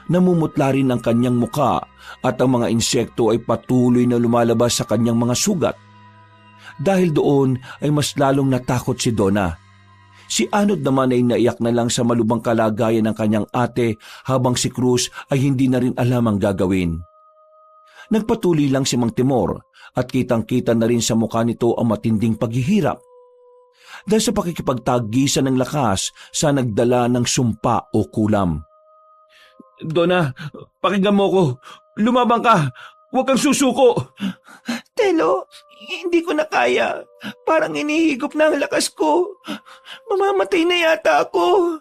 Namumutla rin ang kanyang muka at ang mga insekto ay patuloy na lumalabas sa kanyang mga sugat. Dahil doon ay mas lalong natakot si Donna. Si Anod naman ay naiyak na lang sa malubhang kalagayan ng kanyang ate habang si Cruz ay hindi na rin alam ang gagawin. Nagpatuloy lang si Mang Timor at kitang-kita na rin sa mukha nito ang matinding paghihirap. Dahil sa pakikipagtagisan ng lakas sa nagdala ng sumpa o kulam. Donna, pakinggan mo ko. Lumabang ka. Huwag kang susuko. Telo, hindi ko na kaya. Parang inihigop na ang lakas ko. Mamamatay na yata ako.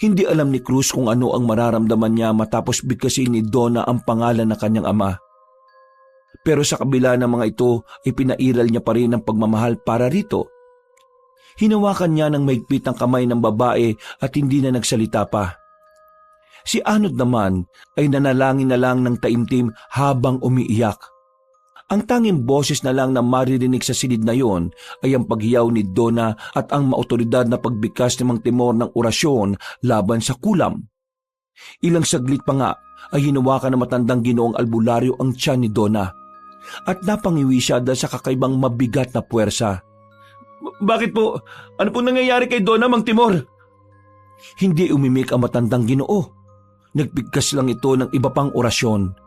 Hindi alam ni Cruz kung ano ang mararamdaman niya matapos bigkasin ni Donna ang pangalan ng kanyang ama. Pero sa kabila ng mga ito, ipinairal niya pa rin ang pagmamahal para rito. Hinawakan niya ng mahigpit ang kamay ng babae at hindi na nagsalita pa. Si Anod naman ay nanalangin na lang ng taimtim habang umiiyak. Ang tanging boses na lang na maririnig sa silid na yon ay ang paghiyaw ni Donna at ang maotoridad na pagbigkas ni Mang Timor ng orasyon laban sa kulam. Ilang saglit pa nga ay hinawakan ng matandang Ginoong Albularyo ang tiyan ni Donna at napangiwi siya dahil sa kakaibang mabigat na puwersa. Bakit po? Ano pong nangyayari kay Donna, Mang Timor? Hindi umimik ang matandang Ginoo. Nagbigkas lang ito ng iba pang orasyon.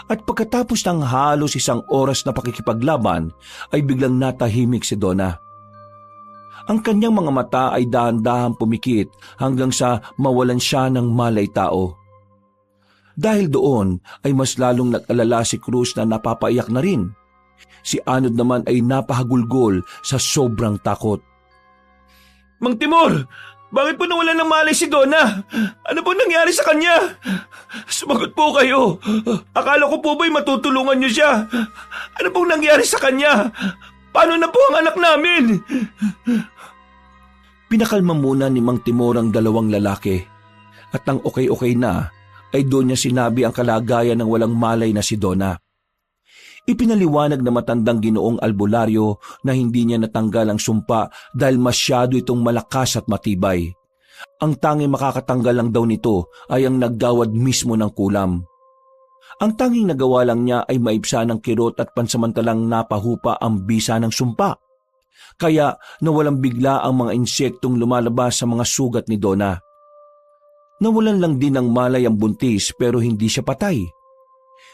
At pagkatapos ng halos 1 oras na pakikipaglaban, ay biglang natahimik si Donna. Ang kanyang mga mata ay dahan-dahang pumikit hanggang sa mawalan siya ng malay tao. Dahil doon ay mas lalong nag-alala si Cruz na napapaiyak na rin. Si Anod naman ay napahagulgol sa sobrang takot. Mang Timor! Bakit po nawalan ng malay si Donna? Ano po nangyari sa kanya? Sumagot po kayo. Akala ko po ba'y matutulungan niyo siya? Ano pong nangyari sa kanya? Paano na po ang anak namin? Pinakalma muna ni Mang Timor ang 2 lalaki. At nang okay-okay na, ay doon niya sinabi ang kalagayan ng walang malay na si Donna. Ipinaliwanag na matandang Ginoong Albularyo na hindi niya natanggal ang sumpa dahil masyado itong malakas at matibay. Ang tanging makakatanggal lang daw nito ay ang naggawad mismo ng kulam. Ang tanging nagawa lang niya ay maibsa ng kirot at pansamantalang napahupa ang bisa ng sumpa. Kaya nawalang bigla ang mga insektong lumalabas sa mga sugat ni Donna. Nawalan lang din ng malay ang buntis pero hindi siya patay.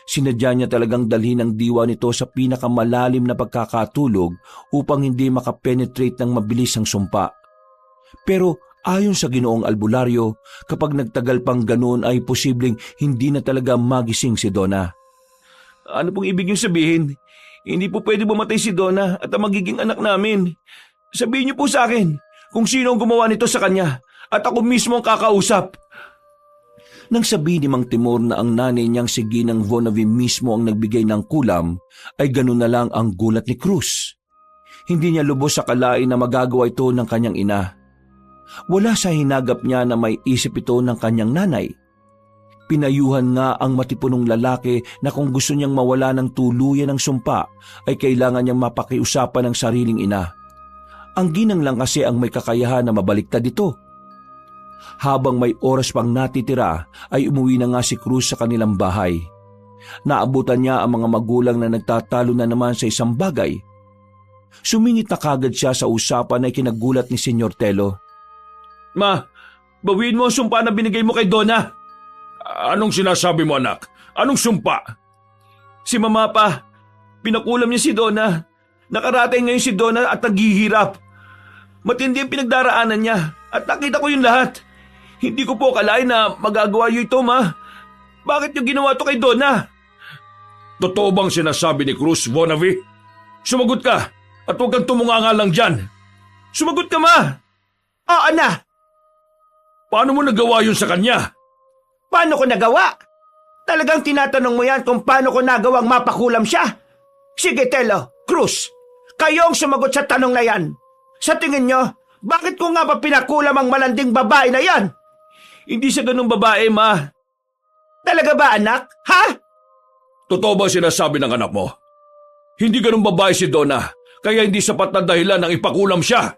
Sinadya niya talagang dalhin ang diwa nito sa pinakamalalim na pagkakatulog upang hindi makapenetrate ng mabilis ang sumpa. Pero ayon sa Ginoong Albularyo, kapag nagtagal pang ganoon ay posibleng hindi na talaga magising si Donna. Ano pong ibig niyong sabihin? Hindi po pwede bumatay si Donna at ang magiging anak namin. Sabihin niyo po sa akin kung sino ang gumawa nito sa kanya at ako mismo ang kakausap. Nang sabihin ni Mang Timor na ang nanay niyang si Ginang Vonavi mismo ang nagbigay ng kulam, ay ganun na lang ang gulat ni Cruz. Hindi niya lubos sa kalain na magagawa ito ng kanyang ina. Wala sa hinagap niya na may isip ito ng kanyang nanay. Pinayuhan nga ang matipunong lalaki na kung gusto niyang mawala ng tuluyan ng sumpa, ay kailangan niyang mapakiusapan ng sariling ina. Ang Ginang lang kasi ang may kakayahan na mabaliktad ito. Habang may oras pang natitira ay umuwi na nga si Cruz sa kanilang bahay. Naabutan niya ang mga magulang na nagtatalo na naman sa isang bagay. Sumingit na kagad siya sa usapan ay kinagulat ni Senyor Telo. Ma, bawiin mo ang sumpa na binigay mo kay Donna. Anong sinasabi mo, anak? Anong sumpa? Si Mama pa, pinakulam niya si Donna. Nakaratay ngayon si Donna at naghihirap. Matindi ang pinagdaraanan niya at nakita ko yung lahat. Hindi ko po akalain na magagawa niyo ito, Ma. Bakit niyo ginawa ito kay Donna? Totoo bang sinasabi ni Cruz, Vonavi? Sumagot ka at huwag kang tumunganga lang dyan. Sumagot ka, Ma! Oo na! Paano mo nagawa yun sa kanya? Paano ko nagawa? Talagang tinatanong mo yan kung paano ko nagawang mapakulam siya? Sige, Telo, Cruz, kayong sumagot sa tanong na yan. Sa tingin nyo, bakit ko nga ba pinakulam ang malanding babae na yan? Hindi siya ganung babae, Ma. Talaga ba, anak? Ha? Totoo ba sinasabi ng anak mo? Hindi ganung babae si Donna, kaya hindi sapat na dahilan ng ipakulam siya.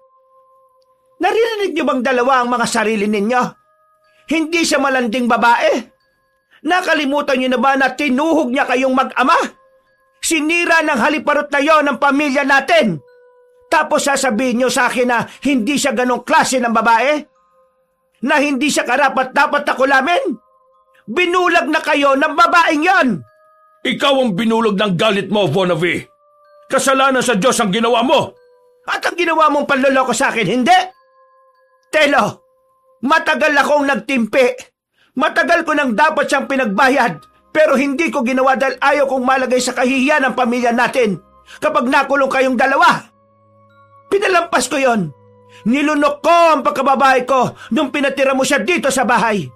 Naririnig niyo bang dalawa ang mga sarili ninyo? Hindi siya malanding babae. Nakalimutan niyo na ba na tinuhog niya kayong mag-ama? Sinira ng haliparot na yon ang pamilya natin. Tapos sasabihin niyo sa akin na hindi siya ganong klase ng babae? Na hindi siya karapat-dapat na kulamin? Binulag na kayo ng babaeng yon! Ikaw ang binulog ng galit mo, Vonavi. Kasalanan sa Diyos ang ginawa mo. At ang ginawa mong panloloko sa akin, hindi? Telo, matagal akong nagtimpi. Matagal ko nang dapat siyang pinagbayad. Pero hindi ko ginawa dahil ayaw kong malagay sa kahihiyan ng pamilya natin kapag nakulong kayong dalawa. Pinalampas ko yon. Nilunok ko ang pagkababae ko nung pinatira mo siya dito sa bahay.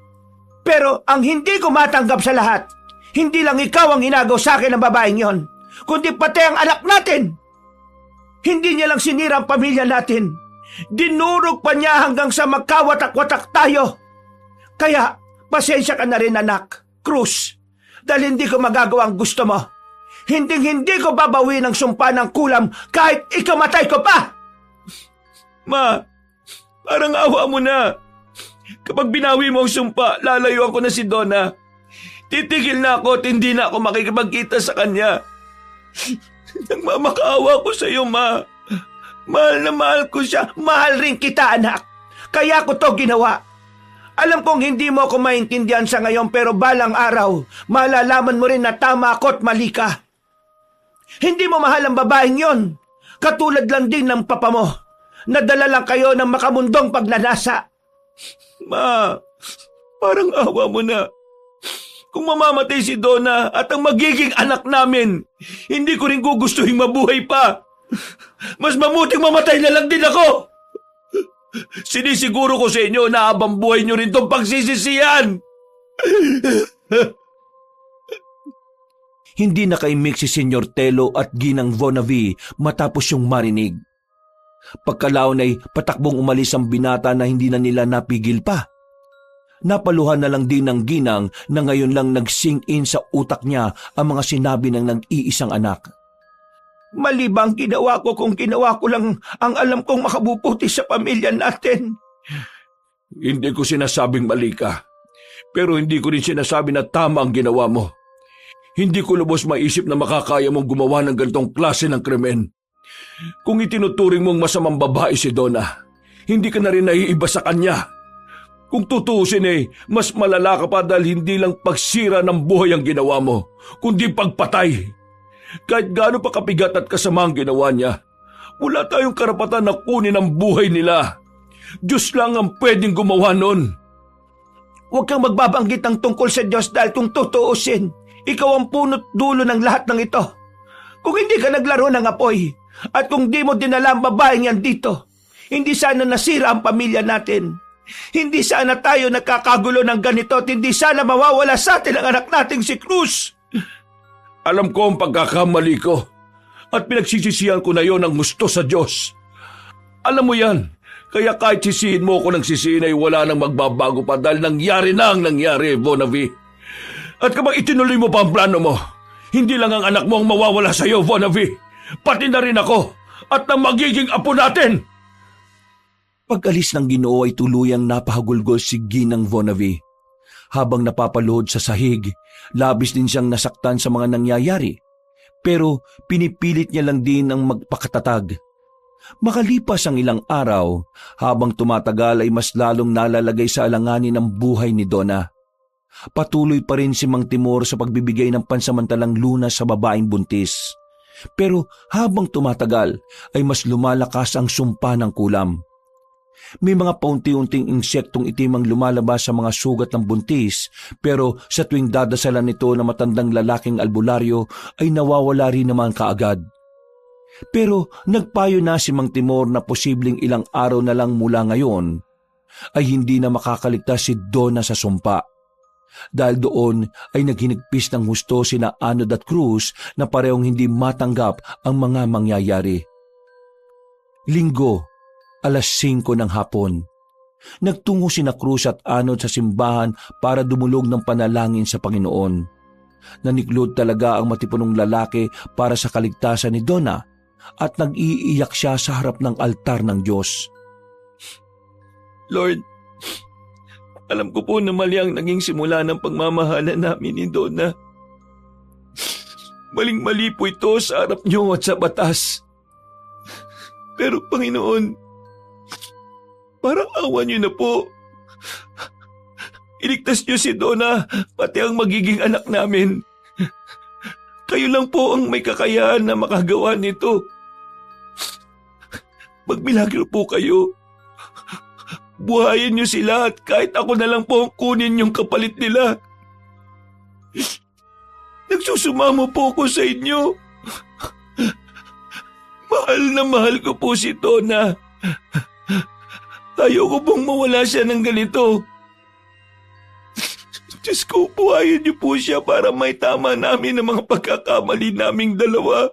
Pero ang hindi ko matanggap sa lahat, hindi lang ikaw ang inagaw sa akin ng babaeng yon, kundi pati ang anak natin. Hindi niya lang sinira ang pamilya natin. Dinurog pa niya hanggang sa magkawatak-watak tayo. Kaya, pasensya ka na rin, anak, Cruz, dahil hindi ko magagawa ang gusto mo. Hinding-hindi ko babawin ang sumpa ng kulam kahit ikamatay ko pa! Ma, parang awa mo na. Kapag binawi mo ang sumpa, lalayuan ko na si Donna. Titigil na ako at hindi na ako makikipagkita sa kanya. Nagmamakaawa ko sa iyo, Ma. Mahal na mahal ko siya. Mahal rin kita, anak. Kaya ko to ginawa. Alam kong hindi mo ako maintindihan sa ngayon pero balang araw, malalaman mo rin na tama ako at mali ka. Hindi mo mahal ang babaeng yon. Katulad lang din ng papa mo. Nadala lang kayo ng makamundong pagnanasa. Ma, parang awa mo na. Kung mamamatay si Donna at ang magiging anak namin, hindi ko rin gugustuhin mabuhay pa. Mas mamuting mamatay na lang din ako. Sinisiguro ko sa inyo na habang buhay nyo rin itong pagsisisihan. Hindi nakaimik si Senyor Telo at Ginang Vonavi matapos yung marinig. Pagkalaon ay patakbong umalis ang binata na hindi na nila napigil pa. Napaluhan na lang din ng ginang na ngayon lang nag-sink in sa utak niya ang mga sinabi ng nag-iisang anak. Mali ba ang ginawa ko kung ginawa ko lang ang alam kong makabubuti sa pamilya natin? Hindi ko sinasabing mali ka, pero hindi ko rin sinasabi na tama ang ginawa mo. Hindi ko lubos maisip na makakaya mong gumawa ng ganitong klase ng krimen. Kung itinuturing mong masamang babae si Donna, hindi ka na rin naiiba sa kanya. Kung tutuusin mas malala ka pa dahil hindi lang pagsira ng buhay ang ginawa mo, kundi pagpatay. Kahit gaano pa kapigat at kasama ang ginawa niya, wala tayong karapatan na kunin ang buhay nila. Diyos lang ang pwedeng gumawa nun. Huwag kang magbabanggit ng tungkol sa Diyos dahil kung tutuusin, ikaw ang punot dulo ng lahat ng ito. Kung hindi ka naglaro ng apoy, at kung di mo dinala ang babaeng yan dito, hindi sana nasira ang pamilya natin. Hindi sana tayo nagkakagulo ng ganito at hindi sana mawawala sa atin ang anak nating si Cruz. Alam ko ang pagkakamali ko at pinagsisisihan ko na yon ang gusto sa Diyos. Alam mo yan, kaya kahit sisihin mo ko ng sisihin ay wala nang magbabago pa dahil nangyari na ang nangyari, Vonavi. At kapag itinuloy mo pa ang plano mo, hindi lang ang anak mo ang mawawala sa iyo, Vonavi, pati na rin ako at ang magiging apo natin. Pag-alis ng Ginoo ay tuluyang napahagulgol si Ginang Vonavi. Habang napapaluhod sa sahig, labis din siyang nasaktan sa mga nangyayari. Pero pinipilit niya lang din ang magpakatatag. Makalipas ang ilang araw, habang tumatagal ay mas lalong nalalagay sa alanganin ang buhay ni Donna. Patuloy pa rin si Mang Timor sa pagbibigay ng pansamantalang lunas sa babaeng buntis. Pero habang tumatagal ay mas lumalakas ang sumpa ng kulam. May mga paunti-unting insektong itim ang lumalabas sa mga sugat ng buntis, pero sa tuwing dadasalan nito na matandang lalaking albularyo ay nawawala rin naman kaagad. Pero nagpayo na si Mang Timor na posibleng ilang araw na lang mula ngayon ay hindi na makakaligtas si Donna sa sumpa. Dahil doon ay naghinigpis ng husto sina Anod at Cruz na parehong hindi matanggap ang mga mangyayari. Linggo, alas 5 ng hapon. Nagtungo sina Cruz at Anod sa simbahan para dumulog ng panalangin sa Panginoon. Naniklod talaga ang matipunong lalaki para sa kaligtasan ni Donna at nag-iiyak siya sa harap ng altar ng Diyos. Lord, alam ko po na mali ang naging simula ng pagmamahalan namin ni Donna. Maling-mali po ito sa harap niyo at sa batas. Pero Panginoon, parang awa niyo na po. Iligtas niyo si Donna, pati ang magiging anak namin. Kayo lang po ang may kakayahan na makagawa nito. Magmilagro po kayo. Buhayin niyo sila at kahit ako na lang po ang kunin yung kapalit nila. Nagsusumamo po ako sa inyo. Mahal na mahal ko po si Donna. Ayoko pong mawala siya ng ganito. Diyos ko, buhayin niyo po siya para may tama namin ang mga pagkakamali naming dalawa.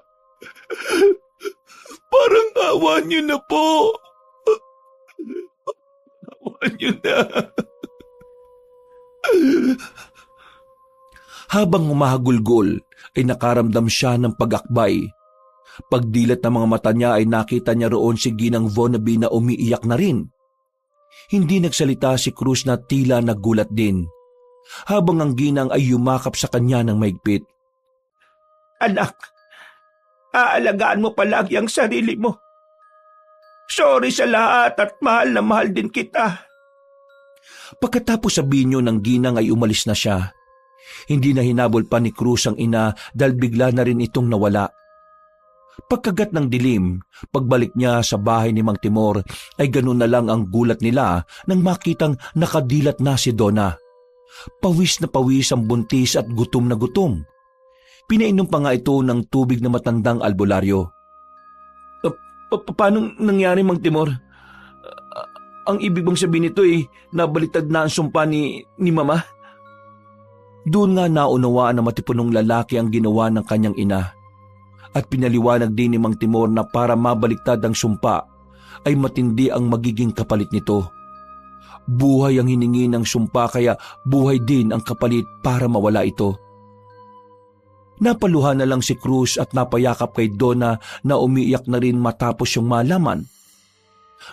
Parang awa niyo na po. Awa niyo na. Habang humahagulgol ay nakaramdam siya ng pag-akbay. Pagdilat ng mga mata niya ay nakita niya roon si Ginang Vonnaby na umiiyak na rin. Hindi nagsalita si Cruz na tila nagulat din, habang ang ginang ay yumakap sa kanya ng maigpit. Anak, aalagaan mo palagi ang sarili mo. Sorry sa lahat at mahal na mahal din kita. Pagkatapos sabihin niyo ng ginang ay umalis na siya. Hindi na hinabol pa ni Cruz ang ina dahil bigla na rin itong nawala. Pagkagat ng dilim, pagbalik niya sa bahay ni Mang Timor ay ganun na lang ang gulat nila nang makitang nakadilat na si Donna. Pawis na pawis ang buntis at gutom na gutom. Pinainom pa nga ito ng tubig na matandang albularyo. Paano nangyari, Mang Timor? Ang ibig bang sabihin nito nabaliktad na ang sumpa ni Mama? Doon nga naunawaan na matipunong lalaki ang ginawa ng kanyang ina. At pinaliwanag din ni Mang Timor na para mabaliktad ang sumpa ay matindi ang magiging kapalit nito. Buhay ang hiningi ng sumpa kaya buhay din ang kapalit para mawala ito. Napaluha na lang si Cruz at napayakap kay Donna na umiiyak na rin matapos yung malaman.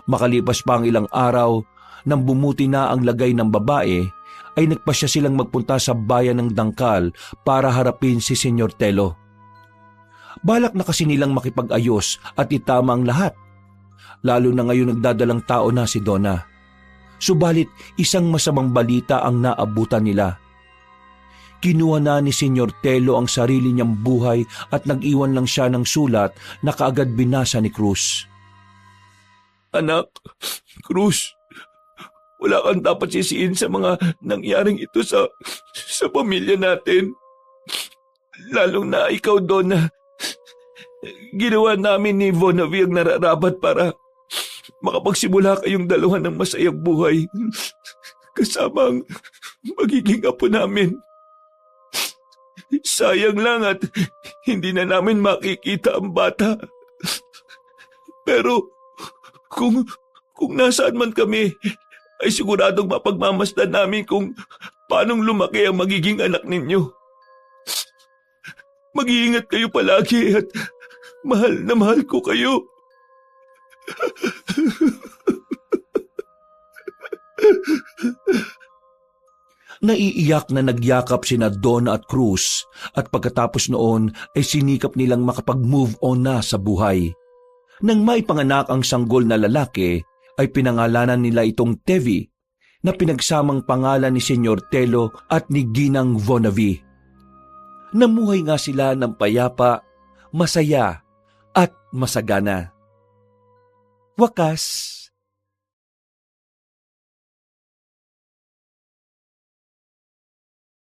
Makalipas pa ang ilang araw, nang bumuti na ang lagay ng babae, ay nagpasya silang magpunta sa bayan ng Dangkal para harapin si Senyor Telo. Balak na kasi nilang makipag-ayos at itama ang lahat, lalo na ngayon nagdadalang tao na si Donna. Subalit isang masamang balita ang naabutan nila. Kinuha na ni Senyor Telo ang sarili niyang buhay at nag-iwan lang siya ng sulat na kaagad binasa ni Cruz. Anak, Cruz, wala kang dapat sisiin sa mga nangyaring ito sa pamilya natin. Lalong na ikaw, Donna. Ginawa namin ni Vonnaby ang nararapat para makapagsimula kayong dalawa ng masayang buhay kasama ang magiging apo namin. Sayang lang at hindi na namin makikita ang bata. Pero kung nasaan man kami, ay siguradong mapagmamasdan namin kung paanong lumaki ang magiging anak ninyo. Mag-iingat kayo palagi at mahal na mahal ko kayo. Naiiyak na nagyakap sina Donna at Cruz at pagkatapos noon ay sinikap nilang makapag-move on na sa buhay. Nang maipanganak ang sanggol na lalaki, ay pinangalanan nila itong Tevi na pinagsamang pangalan ni Senyor Telo at ni Ginang Vonnaby. Namuhay nga sila ng payapa, masaya at masagana. Wakas.